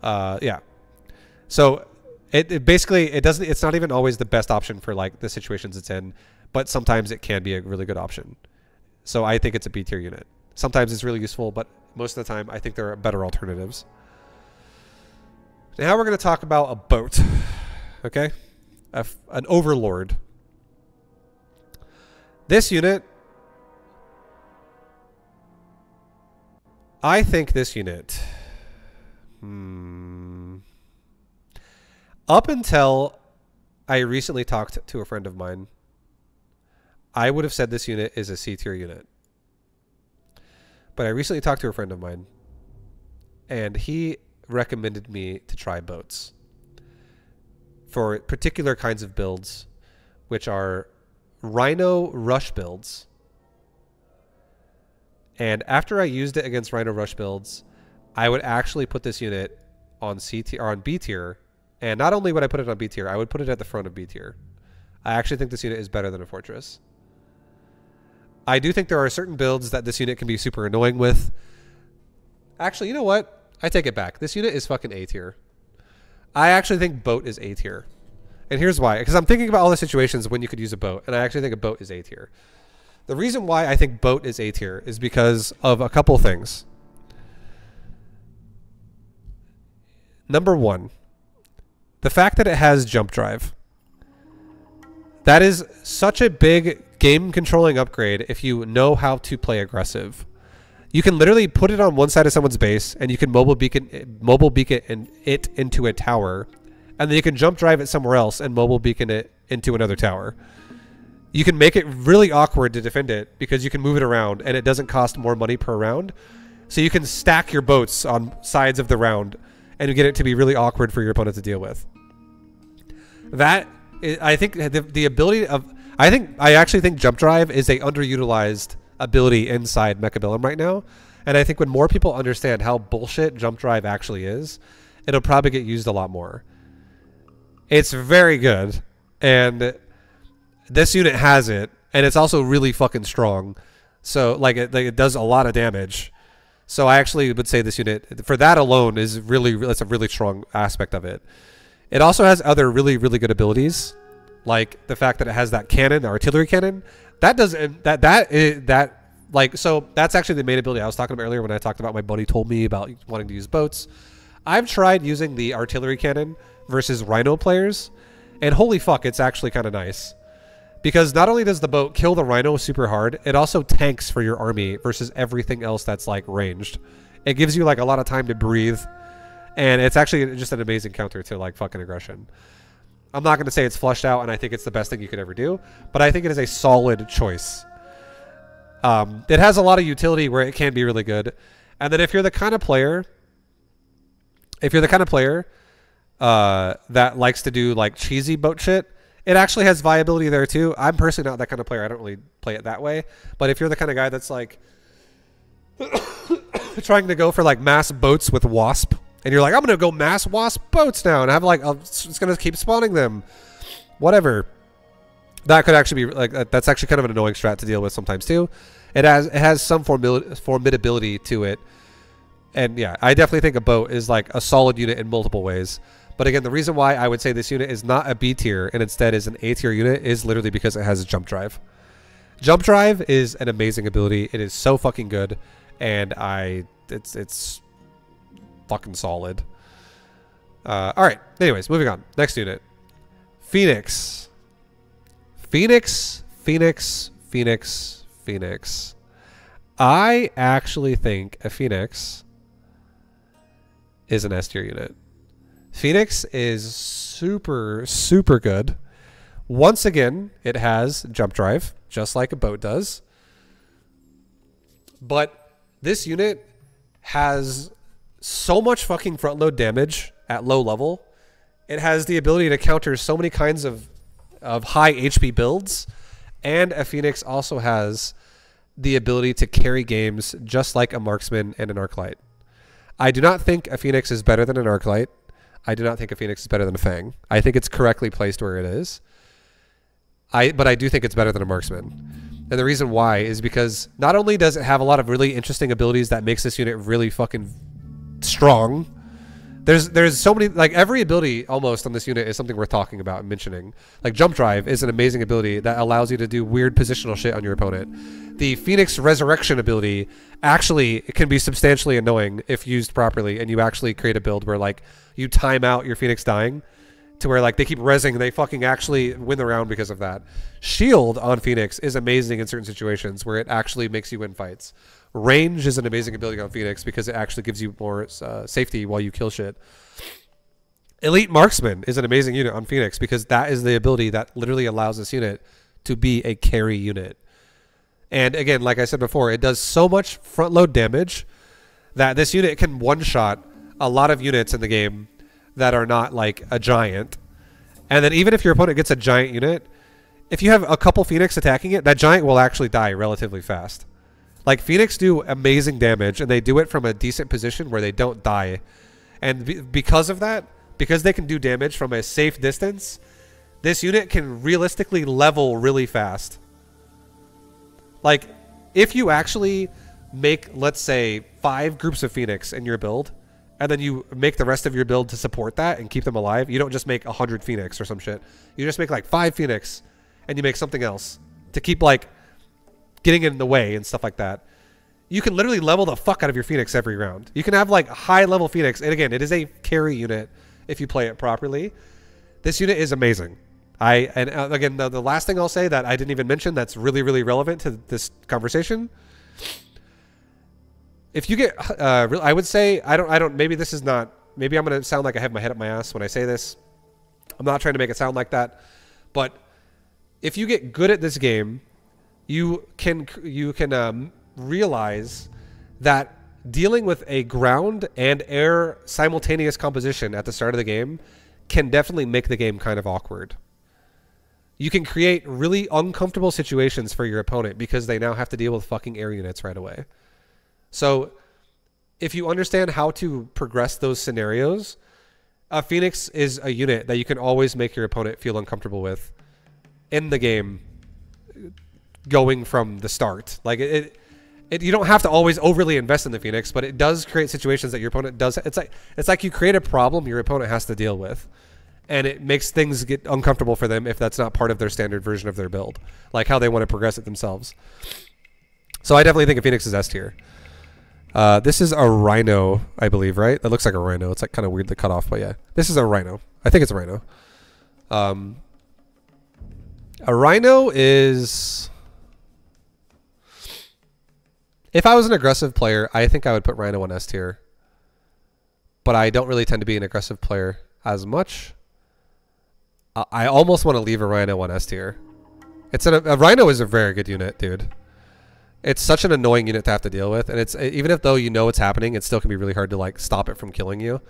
Yeah. So it basically it's not even always the best option for like the situations it's in, but sometimes it can be a really good option. So I think it's a B tier unit. Sometimes it's really useful, but most of the time I think there are better alternatives. Now we're going to talk about a boat, okay? An Overlord. This unit, I think this unit, up until I recently talked to a friend of mine, I would have said this unit is a C tier unit. But I recently talked to a friend of mine, and he recommended me to try boats for particular kinds of builds, which are Rhino rush builds. And after I used it against Rhino rush builds, I would actually put this unit on C tier or on B tier. And not only would I put it on B tier, I would put it at the front of B tier. I actually think this unit is better than a Fortress. I do think there are certain builds that this unit can be super annoying with. Actually, you know what? I take it back. This unit is fucking A tier. I actually think boat is A tier. And here's why. Because I'm thinking about all the situations when you could use a boat. And I actually think a boat is A tier. The reason why I think boat is A tier is because of a couple things. Number one, the fact that it has jump drive. That is such a big game controlling upgrade if you know how to play aggressive. You can literally put it on one side of someone's base and you can mobile beacon it into a tower, and then you can jump drive it somewhere else and mobile beacon it into another tower. You can make it really awkward to defend it because you can move it around and it doesn't cost more money per round. So you can stack your boats on sides of the round and you get it to be really awkward for your opponent to deal with. That, I think the ability of... I actually think Jump Drive is a underutilized ability inside Mechabellum right now. And I think when more people understand how bullshit Jump Drive actually is, it'll probably get used a lot more. It's very good, and this unit has it, and it's also really fucking strong. So like it does a lot of damage. So I actually would say this unit, for that alone, is that's a really strong aspect of it. It also has other really good abilities, like the fact that it has that cannon, the artillery cannon. That does so that's actually the main ability I was talking about earlier when I talked about my buddy told me about wanting to use boats. I've tried using the artillery cannon versus Rhino players, and holy fuck, it's actually kind of nice. Because not only does the boat kill the Rhino super hard, it also tanks for your army versus everything else that's like ranged. It gives you like a lot of time to breathe, and it's actually just an amazing counter to like fucking aggression. I'm not going to say it's flushed out and I think it's the best thing you could ever do, but I think it is a solid choice. It has a lot of utility where it can be really good. And then if you're the kind of player that likes to do like cheesy boat shit, it actually has viability there too. I'm personally not that kind of player. I don't really play it that way. But if you're the kind of guy that's like trying to go for like mass boats with Wasp, and you're like, I'm going to go mass Wasp boats now, and have like, it's going to keep spawning them, whatever. That could actually be like, that's actually kind of an annoying strat to deal with sometimes too. It has some formidability to it. And yeah, I definitely think a boat is like a solid unit in multiple ways. But again, the reason why I would say this unit is not a B tier and instead is an A tier unit is literally because it has a Jump Drive. Jump Drive is an amazing ability. It is so fucking good, and it's fucking solid. All right. Anyways, moving on. Next unit, Phoenix. Phoenix. I actually think a Phoenix is an S tier unit. Phoenix is super good. Once again, it has Jump Drive, just like a boat does. But this unit has so much fucking front load damage at low level. It has the ability to counter so many kinds of high HP builds. And a Phoenix also has the ability to carry games just like a Marksman and an Arclight. I do not think a Phoenix is better than an Arclight. I do not think a Phoenix is better than a Fang. I think it's correctly placed where it is. But I do think it's better than a Marksman. And the reason why is because not only does it have a lot of really interesting abilities that makes this unit really fucking strong. There's so many, like every ability almost on this unit is something worth talking about and mentioning. Like Jump Drive is an amazing ability that allows you to do weird positional shit on your opponent. The Phoenix Resurrection ability actually can be substantially annoying if used properly, and you actually create a build where like you time out your Phoenix dying to where like they keep rezzing and they fucking actually win the round because of that. Shield on Phoenix is amazing in certain situations where it actually makes you win fights. Range is an amazing ability on Phoenix because it actually gives you more safety while you kill shit. Elite Marksman is an amazing unit on Phoenix because that is the ability that literally allows this unit to be a carry unit. And again, like I said before, it does so much front load damage that this unit can one-shot a lot of units in the game that are not like a giant. And then even if your opponent gets a giant unit, if you have a couple Phoenix attacking it, that giant will actually die relatively fast. Like Phoenix do amazing damage, and they do it from a decent position where they don't die. And because of that, because they can do damage from a safe distance, this unit can realistically level really fast. Like, if you actually make, let's say, 5 groups of Phoenix in your build, and then you make the rest of your build to support that and keep them alive, you don't just make 100 Phoenix or some shit. You just make like 5 Phoenix, and you make something else to keep like getting in the way and stuff like that. You can literally level the fuck out of your Phoenix every round. You can have like high level Phoenix, and again, it is a carry unit if you play it properly. This unit is amazing. Again, the last thing I'll say that I didn't even mention that's really relevant to this conversation. If you get, I would say, maybe this is not, maybe I'm going to sound like I have my head up my ass when I say this. I'm not trying to make it sound like that. But if you get good at this game, you can realize that dealing with a ground and air simultaneous composition at the start of the game can definitely make the game kind of awkward. you can create really uncomfortable situations for your opponent because they now have to deal with fucking air units right away. So if you understand how to progress those scenarios, a Phoenix is a unit that you can always make your opponent feel uncomfortable with in the game going from the start. Like you don't have to always overly invest in the Phoenix, but it does create situations that your opponent does. It's like you create a problem your opponent has to deal with. And it makes things get uncomfortable for them if that's not part of their standard version of their build, like how they want to progress it themselves. So I definitely think a Phoenix is S tier. This is a Rhino, I believe, right? That looks like a Rhino. It's like kind of weird to cut off, but yeah. This is a Rhino. I think it's a Rhino. A Rhino is... If I was an aggressive player, I think I would put Rhino on S tier. But I don't really tend to be an aggressive player as much. I almost want to leave a Rhino on S tier. A Rhino is a very good unit, dude. It's such an annoying unit to have to deal with, and it's even if though you know what's happening, it still can be really hard to like stop it from killing you.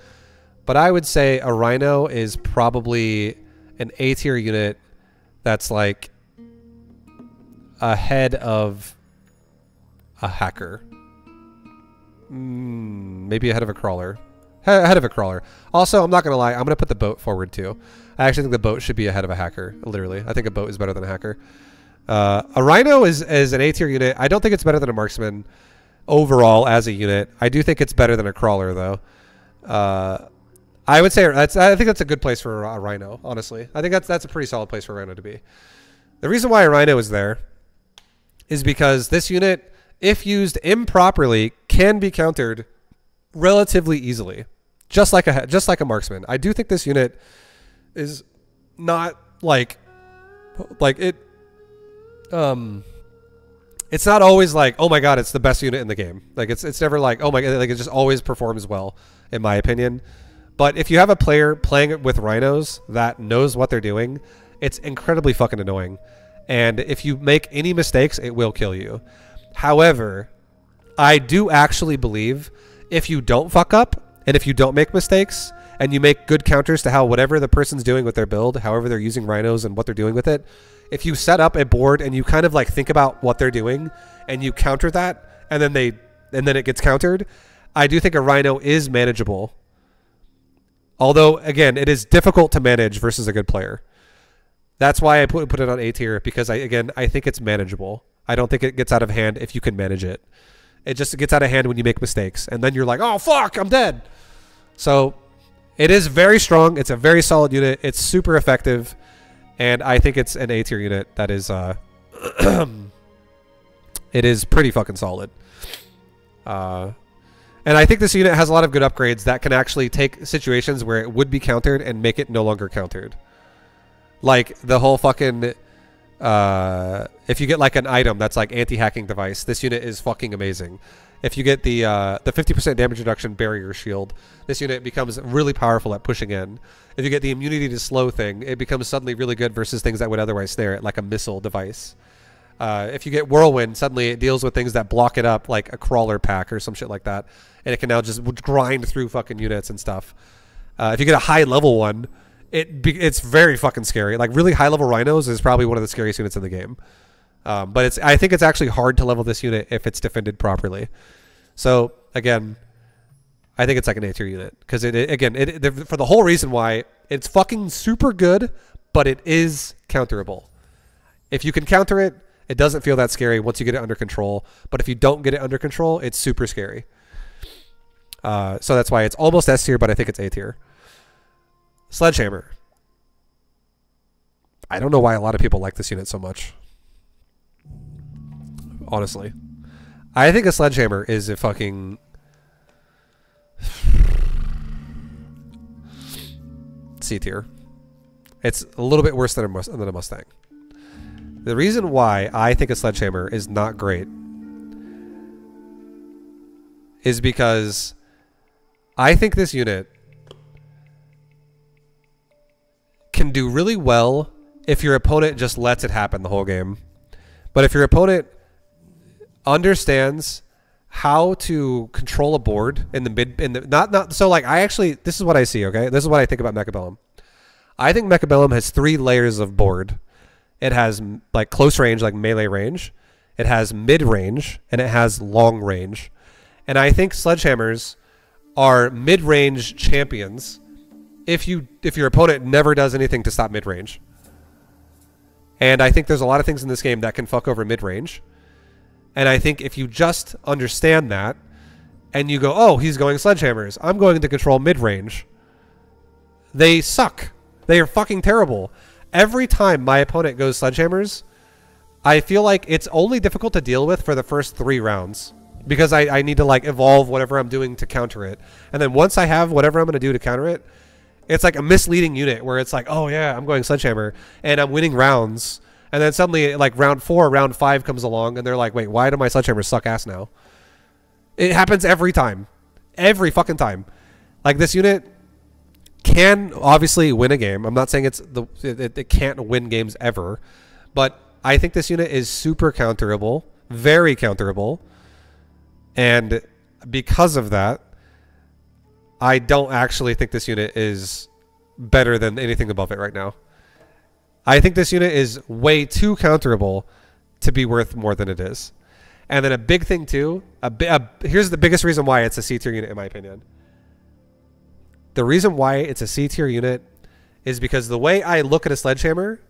But I would say a Rhino is probably an A tier unit that's like ahead of a hacker. Maybe ahead of a crawler. Ahead of a crawler. Also, I'm not going to lie, I'm going to put the boat forward too. I actually think the boat should be ahead of a hacker, literally. I think a boat is better than a hacker. A Rhino is an A tier unit. I don't think it's better than a marksman overall as a unit. I do think it's better than a crawler though. I would say I think that's a good place for a Rhino, honestly. I think that's a pretty solid place for a Rhino to be. The reason why a Rhino is there is because this unit, if used improperly, can be countered relatively easily. Just like a marksman. I do think this unit is not like it it's not always like, oh my god, it's the best unit in the game. Like it's never like, oh my god, like it just always performs well in my opinion. But if you have a player playing it with Rhinos that knows what they're doing, it's incredibly fucking annoying. And if you make any mistakes, it will kill you. However, I do actually believe if you don't fuck up and if you don't make mistakes and you make good counters to how whatever the person's doing with their build, however they're using Rhinos and what they're doing with it, if you set up a board and you kind of like think about what they're doing and you counter that and then it gets countered, I do think a Rhino is manageable. Although, again, it is difficult to manage versus a good player. That's why I put it on A tier, because I think it's manageable. I don't think it gets out of hand if you can manage it. It just gets out of hand when you make mistakes. And then you're like, oh, fuck, I'm dead. So it is very strong. It's a very solid unit. It's super effective. And I think it's an A tier unit that is, it is pretty fucking solid. And I think this unit has a lot of good upgrades that can actually take situations where it would be countered and make it no longer countered. Like the whole fucking, if you get like an item that's like anti-hacking device, this unit is fucking amazing. If you get the 50% damage reduction barrier shield, this unit becomes really powerful at pushing in. If you get the immunity to slow thing, it becomes suddenly really good versus things that would otherwise snare it, like a missile device. If you get whirlwind, suddenly it deals with things that block it up, like a crawler pack or some shit like that, and it can now just grind through fucking units and stuff. If you get a high level one, it's very fucking scary. Like really high level Rhinos is probably one of the scariest units in the game. But I think it's actually hard to level this unit if it's defended properly. So again, I think it's like an A tier unit because for the whole reason why it's fucking super good, but it is counterable. If you can counter it, it doesn't feel that scary once you get it under control. But if you don't get it under control, it's super scary. So that's why it's almost S tier, but I think it's A tier. Sledgehammer. I don't know why a lot of people like this unit so much. Honestly. I think a Sledgehammer is a fucking... C tier. It's a little bit worse than a Mustang. The reason why I think a Sledgehammer is not great is because I think this unit can do really well if your opponent just lets it happen the whole game. But if your opponent understands how to control a board in the mid, so like this is what I see, okay? This is what I think about Mechabellum. I think Mechabellum has 3 layers of board It has like close range, like melee range. It has mid range, and it has long range. And I think sledgehammers are mid range champions if your opponent never does anything to stop mid range. And I think there's a lot of things in this game that can fuck over mid range. And I think if you just understand that, and you go, oh, he's going sledgehammers, I'm going to control mid range, they suck. They are fucking terrible. Every time my opponent goes sledgehammers, I feel like it's only difficult to deal with for the first 3 rounds because I need to like evolve whatever I'm doing to counter it. And then once I have whatever I'm going to do to counter it, it's like a misleading unit where it's like, oh yeah, I'm going sledgehammer and I'm winning rounds. And then suddenly like round 4, round 5 comes along and they're like, wait, why do my sledgehammers suck ass now? It happens every time. Every fucking time. Like this unit can obviously win a game. I'm not saying it can't win games ever, but I think this unit is super counterable, very counterable, and because of that, I don't actually think this unit is better than anything above it right now. I think this unit is way too counterable to be worth more than it is. And then a big thing too, here's the biggest reason why it's a C tier unit in my opinion. The reason why it's a C tier unit is because the way I look at a sledgehammer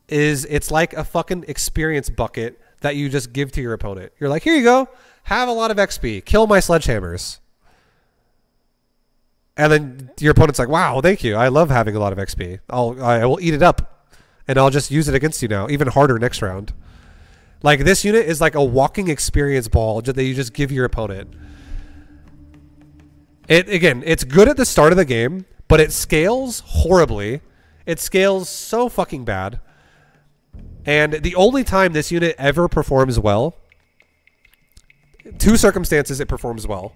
is it's like a fucking experience bucket that you just give to your opponent. You're like, here you go, have a lot of XP, kill my sledgehammers. And then your opponent's like, wow, thank you, I love having a lot of XP. I will eat it up, and I'll just use it against you now, even harder next round. Like this unit is like a walking experience ball that you just give your opponent. Again, it's good at the start of the game, but it scales horribly. It scales so fucking bad. And the only time this unit ever performs well, 2 circumstances it performs well.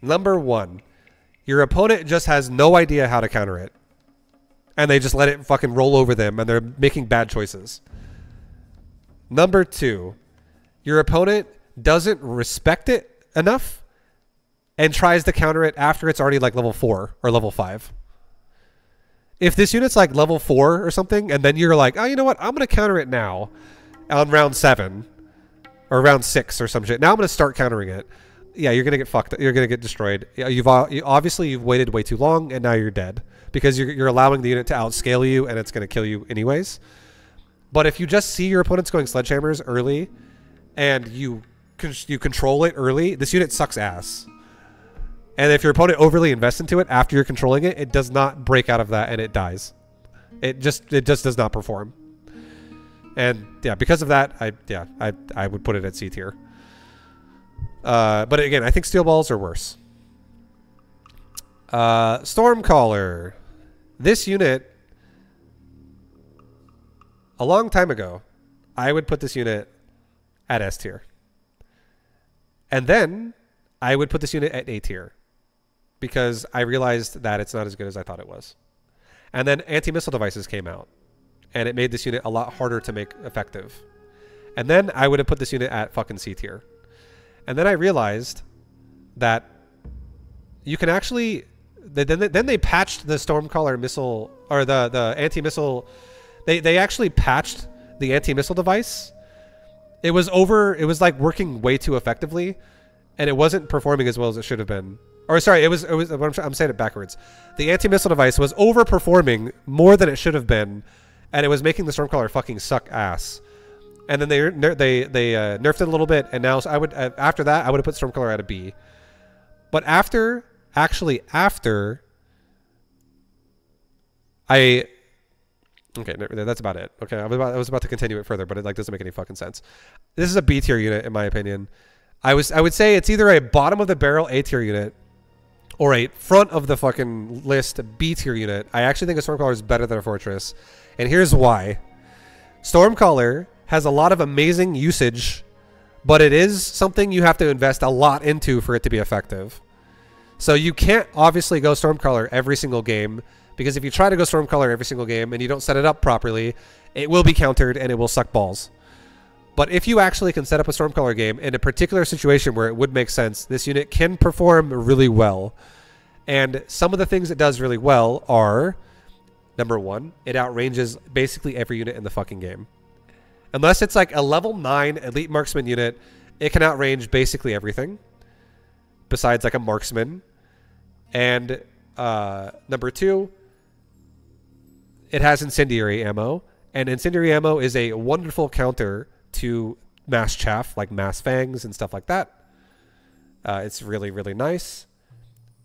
Number 1, your opponent just has no idea how to counter it. And they just let it fucking roll over them and they're making bad choices. Number 2, your opponent doesn't respect it enough and tries to counter it after it's already like level 4 or level 5. If this unit's like level 4 or something, and then you're like, oh, you know what? I'm going to counter it now on round 7 or round 6 or some shit. Now I'm going to start countering it. Yeah, you're going to get fucked. You're going to get destroyed. Obviously, you've waited way too long, and now you're dead because you're allowing the unit to outscale you, and it's going to kill you anyways. But if you just see your opponents going sledgehammers early, and you control it early, this unit sucks ass. And if your opponent overly invests into it after you're controlling it, it does not break out of that and it dies. It just does not perform. And yeah, because of that, I would put it at C tier. But again, I think steel balls are worse. Stormcaller. This unit, a long time ago, I would put this unit at S tier. And then I would put this unit at A tier, because I realized that it's not as good as I thought it was. And then anti-missile devices came out, and it made this unit a lot harder to make effective. And then I would have put this unit at fucking C tier. And then I realized that you can actually... Then they patched the Stormcaller missile, or the anti-missile... They actually patched the anti-missile device. It was like working way too effectively, and it wasn't performing as well as it should have been. Or sorry, I'm saying it backwards. The anti-missile device was overperforming more than it should have been, and it was making the Stormcaller fucking suck ass. And then they nerfed it a little bit, and now so I would after that I would have put Stormcaller at a B. But after I okay, that's about it. Okay, I was about to continue it further, but it like doesn't make any fucking sense. This is a B tier unit in my opinion. I would say it's either a bottom of the barrel A tier unit or a front of the fucking list B tier unit. I actually think a Stormcaller is better than a Fortress, and here's why. Stormcaller has a lot of amazing usage, but it is something you have to invest a lot into for it to be effective. So you can't obviously go Stormcaller every single game, because if you try to go Stormcaller every single game and you don't set it up properly, it will be countered and it will suck balls. But if you actually can set up a Stormcaller game in a particular situation where it would make sense, this unit can perform really well. And some of the things it does really well are number one, it outranges basically every unit in the fucking game. Unless it's like a level 9 elite marksman unit, it can outrange basically everything besides like a marksman. And number two, it has incendiary ammo. And incendiary ammo is a wonderful counter to mass chaff, like mass fangs and stuff like that. It's really, really nice.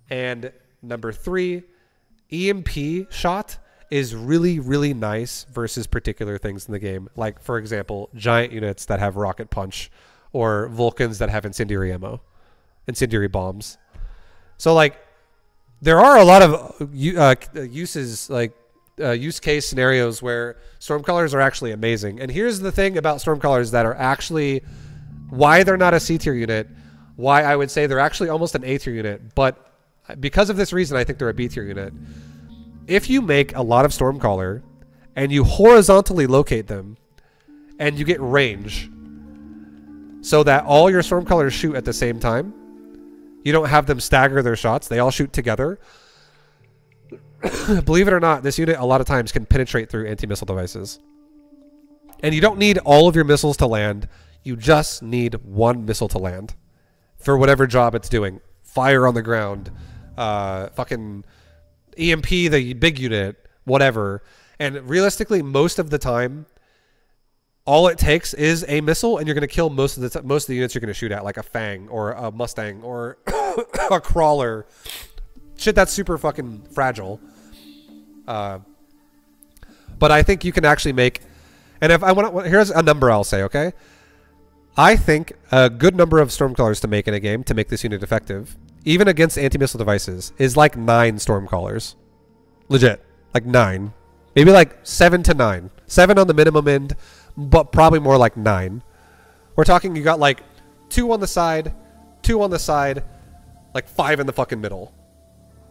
And number three, EMP shot is really, really nice versus particular things in the game. Like, for example, giant units that have rocket punch or Vulcans that have incendiary ammo, incendiary bombs. So, like, there are a lot of uses, like, use case scenarios where Stormcallers are actually amazing. And here's the thing about Stormcallers that are actually why they're not a C tier unit, why I would say they're actually almost an A tier unit. But because of this reason, I think they're a B tier unit. If you make a lot of Stormcaller and you horizontally locate them and you get range so that all your Stormcallers shoot at the same time, you don't have them stagger their shots, they all shoot together. Believe it or not, this unit a lot of times can penetrate through anti-missile devices. And you don't need all of your missiles to land. You just need one missile to land for whatever job it's doing. Fire on the ground, fucking EMP, the big unit, whatever. And realistically, most of the time, all it takes is a missile, and you're going to kill most of the units you're going to shoot at, like a Fang or a Mustang or a Crawler. Shit that's super fucking fragile. But I think you can actually make, and if I want, here's a number I'll say, okay? I think a good number of Stormcallers to make in a game to make this unit effective, even against anti-missile devices, is like 9 Stormcallers. Legit. Like 9. Maybe like 7 to 9. 7 on the minimum end, but probably more like 9. We're talking you got like 2 on the side, 2 on the side, like 5 in the fucking middle.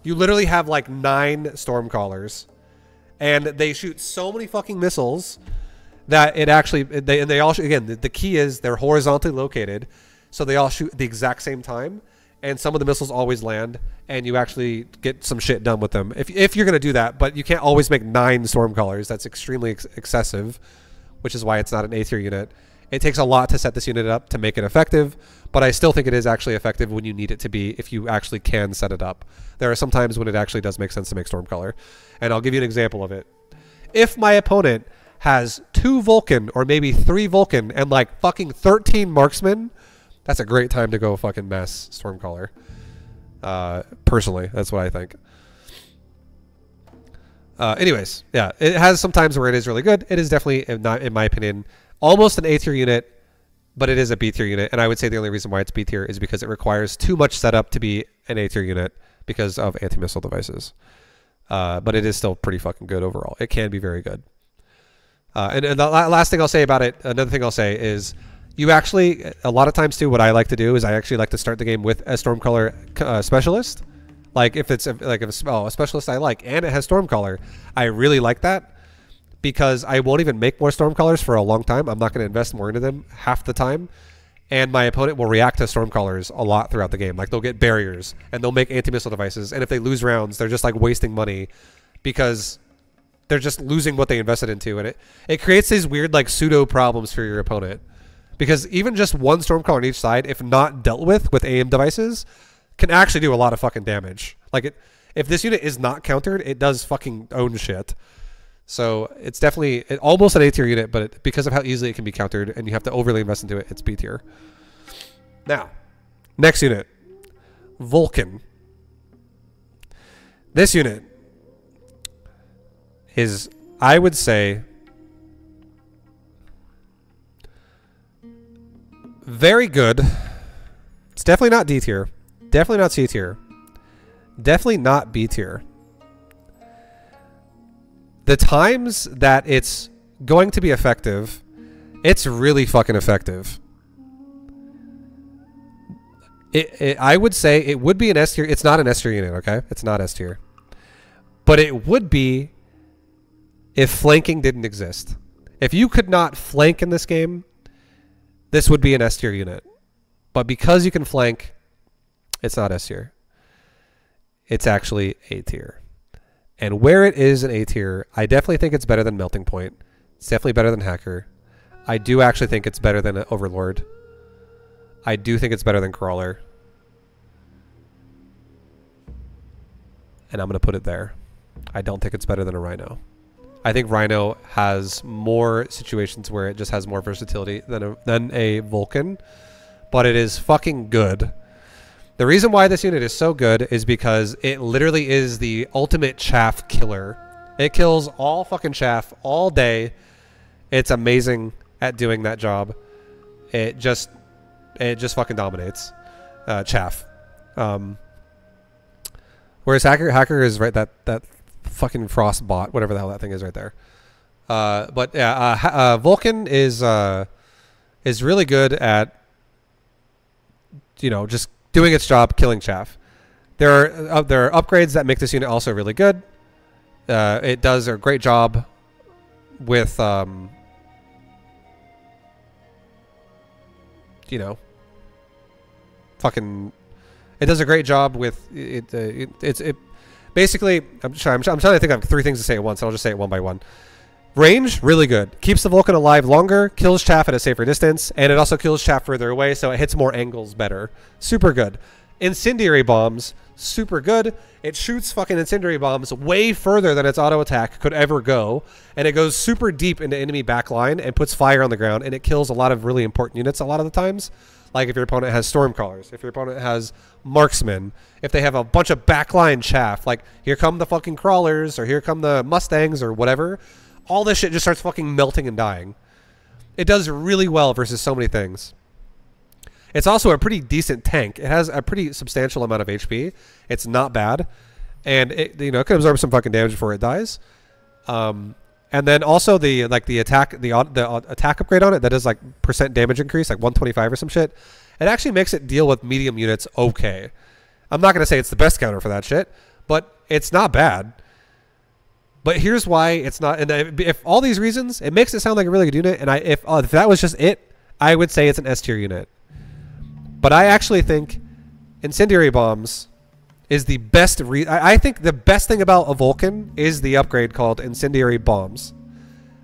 You literally have like 9 Stormcallers, and they shoot so many fucking missiles that it actually, they all shoot, again, the key is they're horizontally located, so they all shoot at the exact same time, and some of the missiles always land, and you actually get some shit done with them. If you're going to do that, but you can't always make 9 Stormcallers. That's extremely excessive, which is why it's not an A tier unit. It takes a lot to set this unit up to make it effective, but I still think it is actually effective when you need it to be, if you actually can set it up. There are some times when it actually does make sense to make Stormcaller, and I'll give you an example of it. If my opponent has 2 Vulcan or maybe 3 Vulcan and like fucking 13 Marksmen, that's a great time to go fucking mass Stormcaller. Personally, that's what I think. Anyways, yeah, it has some times where it is really good. It is definitely, not, in my opinion, almost an A tier unit, but it is a B tier unit. And I would say the only reason why it's B tier is because it requires too much setup to be an A tier unit because of anti-missile devices. But it is still pretty fucking good overall. It can be very good. And the last thing I'll say about it, another thing I'll say is, you actually, a lot of times too, what I like to do is I actually like to start the game with a Stormcaller specialist. Like if it's a specialist I like and it has Stormcaller, I really like that because I won't even make more Stormcallers for a long time. I'm not going to invest more into them half the time. And my opponent will react to Stormcallers a lot throughout the game. Like they'll get barriers and they'll make anti-missile devices. And if they lose rounds, they're just like wasting money because they're just losing what they invested into. And it creates these weird like pseudo problems for your opponent. Because even just one Stormcaller on each side, if not dealt with AIM devices, can actually do a lot of fucking damage. Like if this unit is not countered, it does fucking own shit. So it's definitely almost an A tier unit, but because of how easily it can be countered and you have to overly invest into it, it's B tier. Now, next unit, Vulcan. This unit is, I would say, very good. It's definitely not D tier. Definitely not C tier. Definitely not B tier. The times that it's going to be effective, it's really fucking effective. I would say it would be an S tier. It's not an S tier unit, okay? It's not S tier. But it would be if flanking didn't exist. If you could not flank in this game, this would be an S tier unit. But because you can flank, it's not S tier. It's actually A tier. And where it is in A tier, I definitely think it's better than Melting Point. It's definitely better than Hacker. I do actually think it's better than Overlord. I do think it's better than Crawler. And I'm going to put it there. I don't think it's better than a Rhino. I think Rhino has more situations where it just has more versatility than a Vulcan. But it is fucking good. The reason why this unit is so good is because it literally is the ultimate chaff killer. It kills all fucking chaff all day. It's amazing at doing that job. It just fucking dominates chaff. Whereas Hacker is right, that fucking frost bot, whatever the hell that thing is right there. But yeah, Vulcan is really good at, you know, just doing its job, killing chaff. There are upgrades that make this unit also really good. It does a great job with, you know, fucking. It does a great job with it. Basically, I'm trying to think of 3 things to say at once. So I'll just say it one by one. Range, really good. Keeps the Vulcan alive longer, kills chaff at a safer distance, and it also kills chaff further away, so it hits more angles better. Super good. Incendiary bombs, super good. It shoots fucking incendiary bombs way further than its auto attack could ever go, and it goes super deep into enemy backline and puts fire on the ground, and it kills a lot of really important units a lot of the times. Like if your opponent has Stormcrawlers, if your opponent has Marksmen, if they have a bunch of backline chaff, like here come the fucking Crawlers, or here come the Mustangs, or whatever. All this shit just starts fucking melting and dying. It does really well versus so many things. It's also a pretty decent tank. It has a pretty substantial amount of HP. It's not bad. And it, you know, it can absorb some fucking damage before it dies. And then also the attack upgrade on it that does like % damage increase, like 125 or some shit. It actually makes it deal with medium units okay. I'm not going to say it's the best counter for that shit, but it's not bad. But here's why it's not. And if all these reasons, it makes it sound like a really good unit. And if that was just it, I would say it's an S tier unit. But I actually think incendiary bombs is the best. I think the best thing about a Vulcan is the upgrade called incendiary bombs.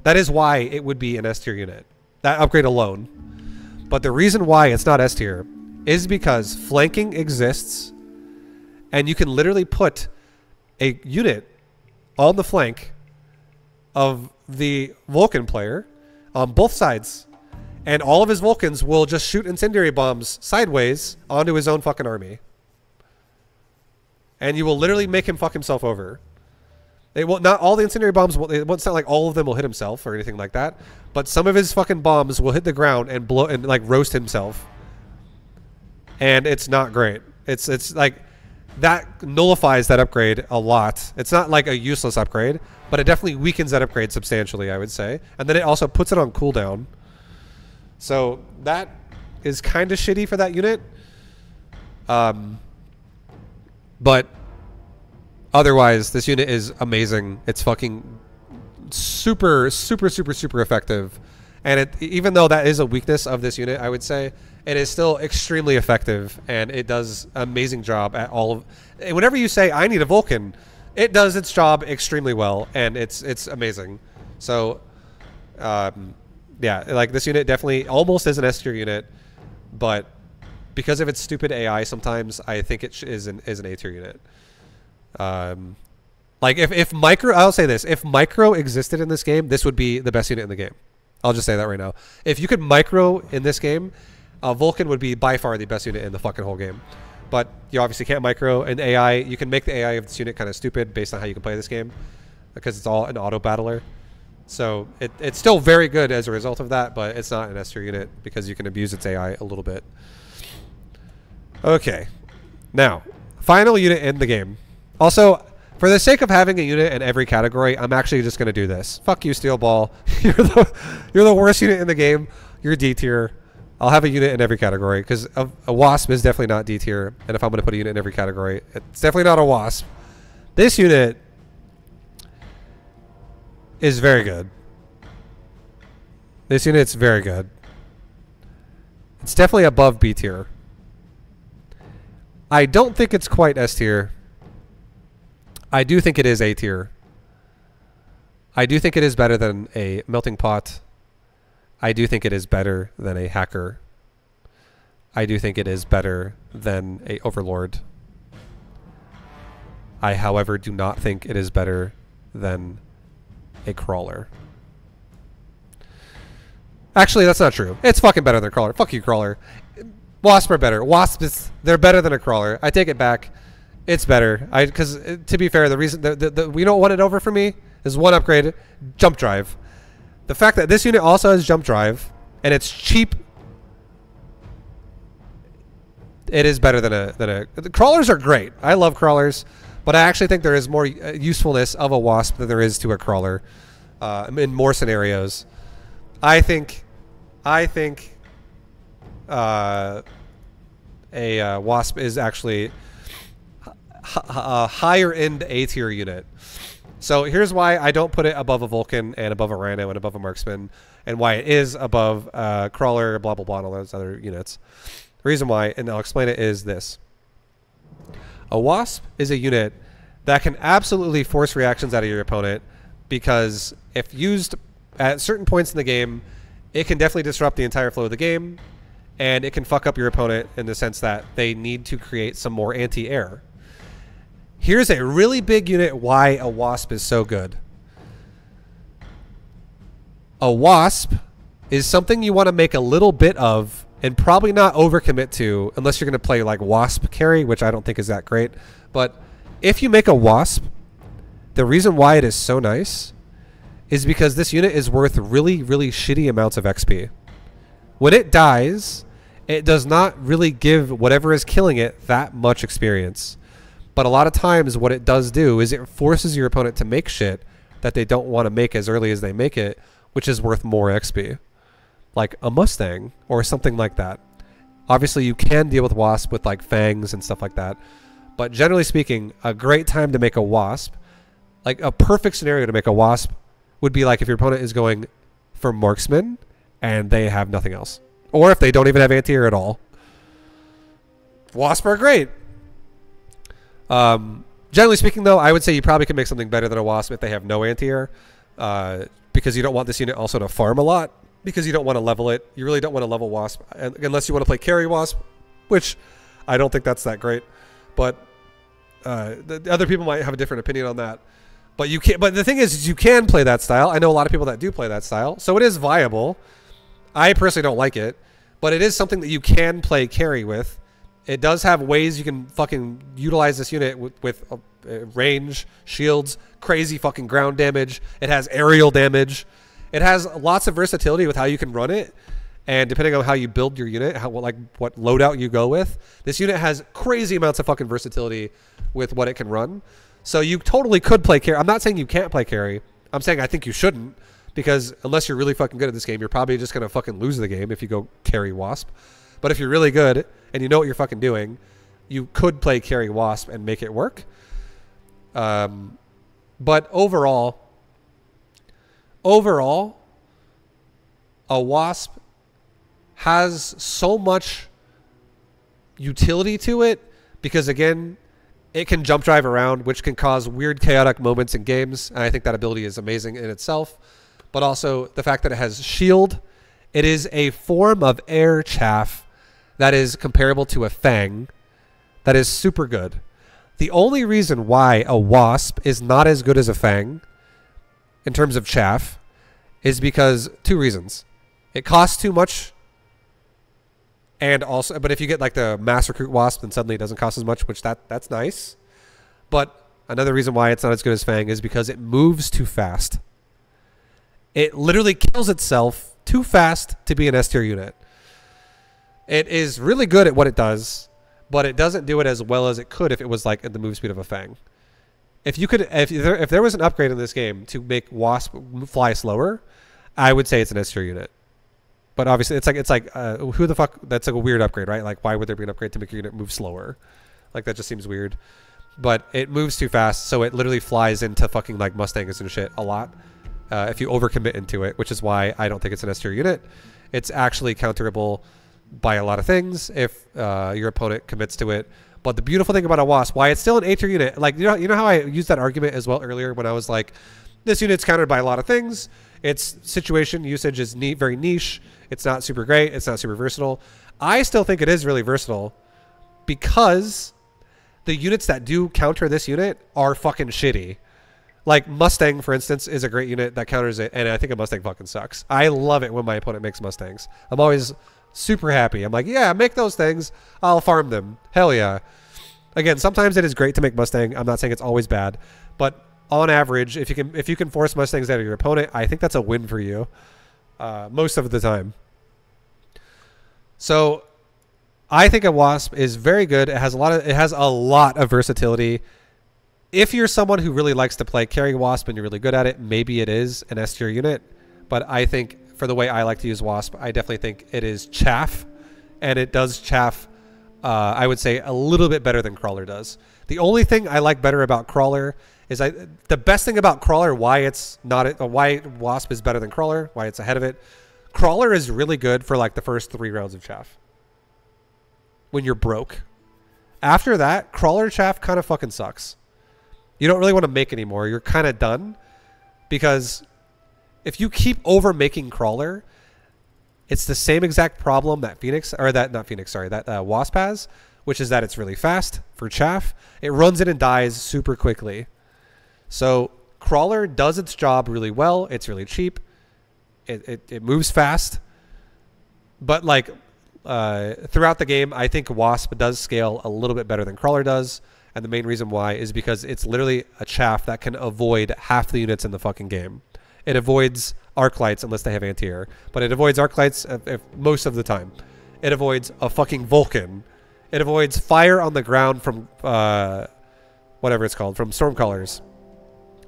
That is why it would be an S tier unit. That upgrade alone. But the reason why it's not S tier is because flanking exists, and you can literally put a unit on the flank of the Vulcan player on both sides, and all of his Vulcans will just shoot incendiary bombs sideways onto his own fucking army. And you will literally make him fuck himself over. It will not all the incendiary bombs. It's not like all of them will hit himself or anything like that, but some of his fucking bombs will hit the ground and blow and like roast himself. And it's not great. It's like that nullifies that upgrade a lot. It's not like a useless upgrade, but it definitely weakens that upgrade substantially, I would say. And then it also puts it on cooldown. So that is kind of shitty for that unit. But otherwise, this unit is amazing. It's fucking super effective. And even though that is a weakness of this unit, I would say, it is still extremely effective, and it does an amazing job at all of. Whenever you say I need a Vulcan, it does its job extremely well, and it's amazing. So, yeah, like this unit definitely almost is an S tier unit, but because of its stupid AI, sometimes I think it is an A tier unit. Like if Micro, I'll say this: if Micro existed in this game, this would be the best unit in the game. I'll just say that right now. If you could Micro in this game, Vulcan would be by far the best unit in the fucking whole game. But you obviously can't Micro an AI. You can make the AI of this unit kind of stupid based on how you can play this game, because it's all an auto battler. So it's still very good as a result of that, but it's not an S tier unit because you can abuse its AI a little bit. Okay, now final unit in the game. Also, for the sake of having a unit in every category, I'm actually just going to do this. Fuck you, Steel Ball. You're the worst unit in the game. You're D tier. I'll have a unit in every category because a Wasp is definitely not D tier. And if I'm going to put a unit in every category, it's definitely not a Wasp. This unit is very good. This unit's very good. It's definitely above B tier. I don't think it's quite S tier. I do think it is A tier. I do think it is better than a melting pot. I do think it is better than a hacker. I do think it is better than a overlord. I, however, do not think it is better than a crawler. Actually, that's not true. It's fucking better than a crawler. Fuck you, crawler. Wasp are better. They're better than a crawler. I take it back. It's better. Because to be fair, the reason we don't want it over for me is one upgrade, jump drive. The fact that this unit also has jump drive and it's cheap, it is better than a. The crawlers are great. I love crawlers, but I actually think there is more usefulness of a wasp than there is to a crawler in more scenarios. I think a wasp is actually a higher end A tier unit. So here's why I don't put it above a Vulcan and above a Rhino and above a Marksman, and why it is above crawler, blah blah blah, and all those other units. The reason why, and I'll explain it, is this: a wasp is a unit that can absolutely force reactions out of your opponent, because if used at certain points in the game, it can definitely disrupt the entire flow of the game, and it can fuck up your opponent in the sense that they need to create some more anti-air. Here's a really big unit why a wasp is so good. A wasp is something you want to make a little bit of and probably not overcommit to unless you're going to play like wasp carry, which I don't think is that great. But if you make a wasp, the reason why it is so nice is because this unit is worth really, really shitty amounts of XP. When it dies, it does not really give whatever is killing it that much experience. But a lot of times what it does do is it forces your opponent to make shit that they don't want to make as early as they make it, which is worth more XP. Like a Mustang or something like that. Obviously you can deal with wasp with like fangs and stuff like that. But generally speaking, a great time to make a wasp, like a perfect scenario to make a wasp, would be like if your opponent is going for marksman and they have nothing else. Or if they don't even have anti-air at all. Wasp are great. Generally speaking, though, I would say you probably can make something better than a wasp if they have no anti-air, because you don't want this unit also to farm a lot, because you don't want to level it. You really don't want to level wasp unless you want to play carry wasp, which I don't think that's that great. But the other people might have a different opinion on that. But you can't. But the thing is you can play that style. I know a lot of people that do play that style, so it is viable. I personally don't like it, but it is something that you can play carry with. It does have ways you can fucking utilize this unit with range, shields, crazy fucking ground damage. It has aerial damage. It has lots of versatility with how you can run it, and depending on how you build your unit, what loadout you go with. This unit has crazy amounts of fucking versatility with what it can run. So you totally could play carry. I'm not saying you can't play carry. I'm saying I think you shouldn't, because unless you're really fucking good at this game, you're probably just going to fucking lose the game if you go carry wasp. But if you're really good and you know what you're fucking doing, you could play carry wasp and make it work. But overall, a wasp has so much utility to it because, again, it can jump drive around, which can cause weird chaotic moments in games. And I think that ability is amazing in itself. But also the fact that it has shield. It is a form of air chaff that is comparable to a fang. That is super good. The only reason why a wasp is not as good as a fang in terms of chaff is because two reasons. It costs too much. And also, but if you get like the mass recruit wasp, then suddenly it doesn't cost as much, which that's nice. But another reason why it's not as good as fang is because it moves too fast. It literally kills itself too fast to be an S tier unit. It is really good at what it does, but it doesn't do it as well as it could if it was like at the move speed of a fang. If there was an upgrade in this game to make wasp fly slower, I would say it's an S tier unit. But obviously, it's like who the fuck? That's like a weird upgrade, right? Like, why would there be an upgrade to make your unit move slower? Like, that just seems weird. But it moves too fast, so it literally flies into fucking like Mustangs and shit a lot if you overcommit into it, which is why I don't think it's an S tier unit. It's actually counterable by a lot of things if your opponent commits to it. But the beautiful thing about a Wasp, why it's still an A tier unit, like you know how I used that argument as well earlier when I was like, this unit's countered by a lot of things. Its situation usage is very niche. It's not super great. It's not super versatile. I still think it is really versatile because the units that do counter this unit are fucking shitty. Like Mustang, for instance, is a great unit that counters it, and I think a Mustang fucking sucks. I love it when my opponent makes Mustangs. I'm always super happy. I'm like, yeah, make those things. I'll farm them. Hell yeah. Again, sometimes it is great to make Mustang. I'm not saying it's always bad, but on average, if you can force Mustangs out of your opponent, I think that's a win for you most of the time. So I think a Wasp is very good. It has a lot of versatility. If you're someone who really likes to play carry Wasp and you're really good at it, maybe it is an S tier unit. But I think for the way I like to use Wasp, I definitely think it is chaff, and it does chaff. I would say a little bit better than Crawler does. The only thing I like better about Crawler is the best thing about Crawler, why Wasp is better than Crawler, why it's ahead of it. Crawler is really good for like the first 3 rounds of chaff when you're broke. After that, Crawler chaff kind of fucking sucks. You don't really want to make anymore. You're kind of done because if you keep over making Crawler, it's the same exact problem that Wasp has, which is that it's really fast for chaff. It runs it and dies super quickly. So Crawler does its job really well. It's really cheap. It moves fast. But like throughout the game, I think Wasp does scale a little bit better than Crawler does. And the main reason why is because it's literally a chaff that can avoid half the units in the fucking game. It avoids arc lights unless they have anti-air. But it avoids arc lights most of the time. It avoids a fucking Vulcan. It avoids fire on the ground from whatever it's called, from Stormcallers.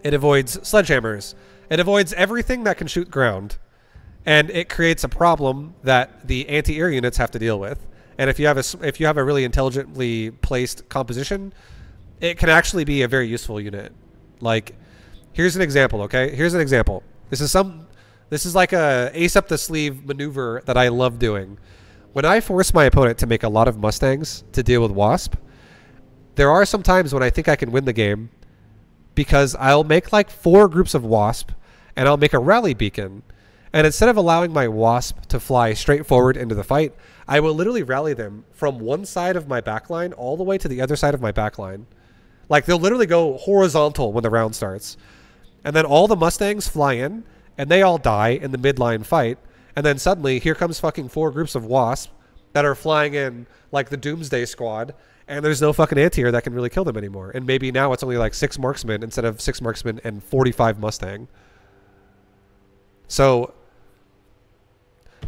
It avoids sledgehammers. It avoids everything that can shoot ground. And it creates a problem that the anti-air units have to deal with. And if you have a really intelligently placed composition, it can actually be a very useful unit. Like, here's an example, okay? Here's an example. This is like a ace up the sleeve maneuver that I love doing. When I force my opponent to make a lot of Mustangs to deal with Wasp, there are some times when I think I can win the game because I'll make like 4 groups of Wasp and I'll make a rally beacon. And instead of allowing my Wasp to fly straight forward into the fight, I will literally rally them from one side of my backline all the way to the other side of my backline. Like, they'll literally go horizontal when the round starts. And then all the Mustangs fly in, and they all die in the midline fight. And then suddenly, here comes fucking 4 groups of Wasp that are flying in like the Doomsday Squad, and there's no fucking anti-air that can really kill them anymore. And maybe now it's only like 6 marksmen instead of 6 marksmen and 45 Mustang. So,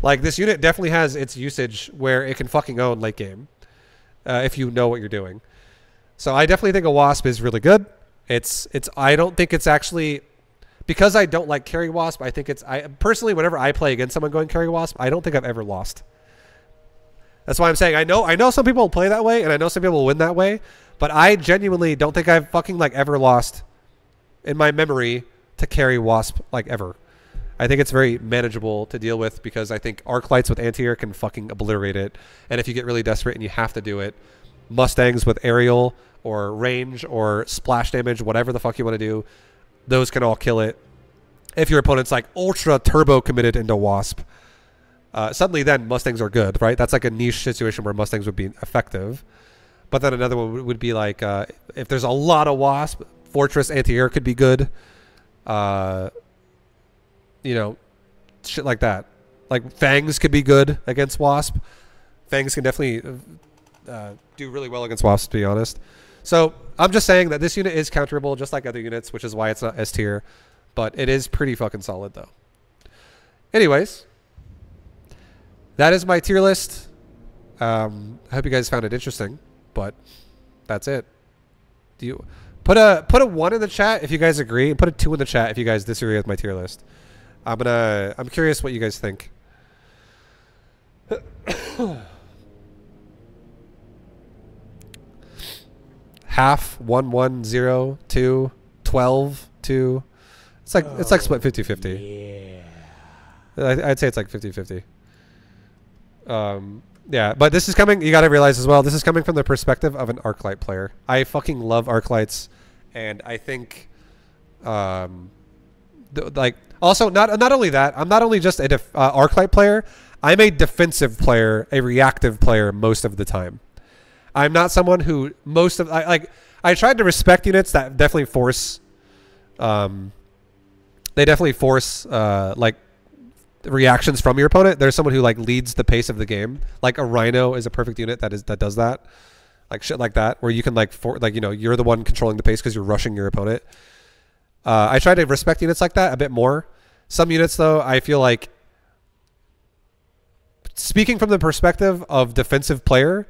like, this unit definitely has its usage where it can fucking own late game if you know what you're doing. So I definitely think a Wasp is really good. I don't think it's actually, because I don't like carry Wasp, I think personally, whenever I play against someone going carry Wasp, I don't think I've ever lost. That's why I'm saying I know some people will play that way, and I know some people will win that way, but I genuinely don't think I've fucking like ever lost in my memory to carry Wasp like ever. I think it's very manageable to deal with because I think arc lights with anti-air can fucking obliterate it. And if you get really desperate and you have to do it, Mustangs with aerial or range or splash damage, whatever the fuck you want to do, those can all kill it. If your opponent's like ultra turbo committed into Wasp, suddenly then Mustangs are good, right? That's like a niche situation where Mustangs would be effective. But then another one would be like if there's a lot of Wasp, Fortress anti-air could be good. You know, shit like that. Like Fangs could be good against Wasp. Fangs can definitely do really well against Wasp, to be honest. So I'm just saying that this unit is counterable just like other units, which is why it's not S tier. But it is pretty fucking solid, though. Anyways, that is my tier list. I hope you guys found it interesting, but that's it. Do you put a 1 in the chat if you guys agree, and put a 2 in the chat if you guys disagree with my tier list. I'm curious what you guys think. Half, 1, 1, 0, 2, 12, 2. It's like split 50-50. Yeah. I'd say it's like 50-50. Yeah, but this is coming. You got to realize as well. This is coming from the perspective of an Arclight player. I fucking love Arclights, and I think, like, also not only that. I'm not only just a Arclight player. I'm a defensive player, a reactive player most of the time. I'm not someone who I tried to respect units that definitely force. They definitely force like reactions from your opponent. There's someone who like leads the pace of the game. Like a Rhino is a perfect unit that does that. Like shit like that, where you can you're the one controlling the pace because you're rushing your opponent. I try to respect units like that a bit more. Some units though, I feel like, speaking from the perspective of defensive player,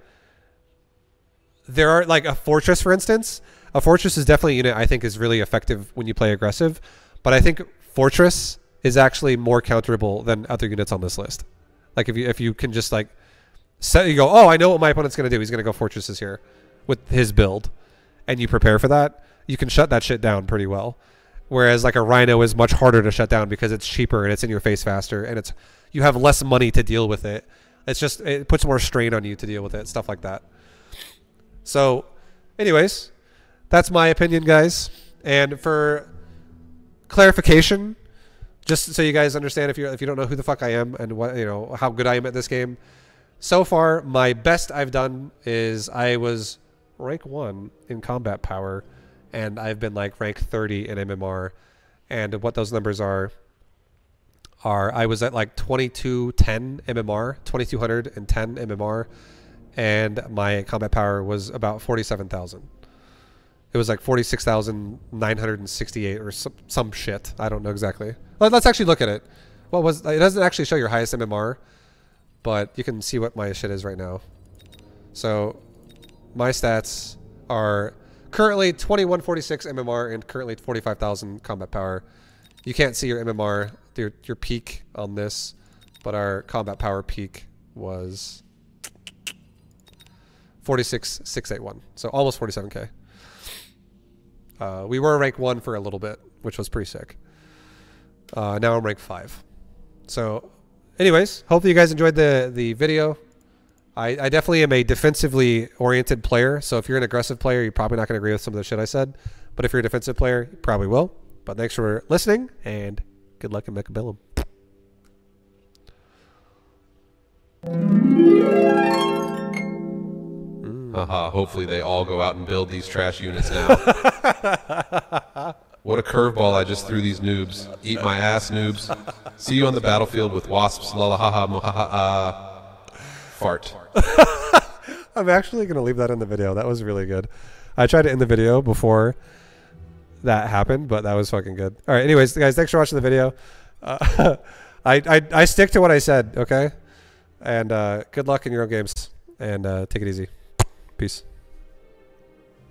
there are like a Fortress, for instance. A Fortress is definitely a unit I think is really effective when you play aggressive, but I think Fortress is actually more counterable than other units on this list. Like if you can just like you go, oh, I know what my opponent's going to do. He's going to go Fortresses here with his build, and you prepare for that, you can shut that shit down pretty well. Whereas like a Rhino is much harder to shut down because it's cheaper and it's in your face faster, and you have less money to deal with it. It puts more strain on you to deal with it, stuff like that. So anyways, that's my opinion, guys. And for clarification, just so you guys understand, if you don't know who the fuck I am and how good I am at this game, so far my best I've done is I was rank 1 in combat power, and I've been like rank 30 in MMR. And what those numbers are I was at like 2210 MMR, 2210 MMR, and my combat power was about 47,000. It was like 46,968 or some shit. I don't know exactly. Let's actually look at it. It doesn't actually show your highest MMR, but you can see what my shit is right now. So my stats are currently 2146 MMR and currently 45,000 combat power. You can't see your MMR, your peak on this, but our combat power peak was 46,681. So almost 47k. We were rank 1 for a little bit, which was pretty sick. Now I'm rank 5. So anyways, hopefully you guys enjoyed the video. I definitely am a defensively oriented player. So if you're an aggressive player, you're probably not going to agree with some of the shit I said. But if you're a defensive player, you probably will. But thanks for listening, and good luck in Mechabellum. Hopefully they all go out and build these trash units now. What a curveball I just threw these noobs. Eat my ass, noobs. See you on the battlefield with wasps. La la ha ha ha. Fart. I'm actually going to leave that in the video. That was really good. I tried to end the video before that happened, but that was fucking good. All right, anyways, guys, thanks for watching the video. I stick to what I said, okay? And good luck in your own games, and take it easy. Peace.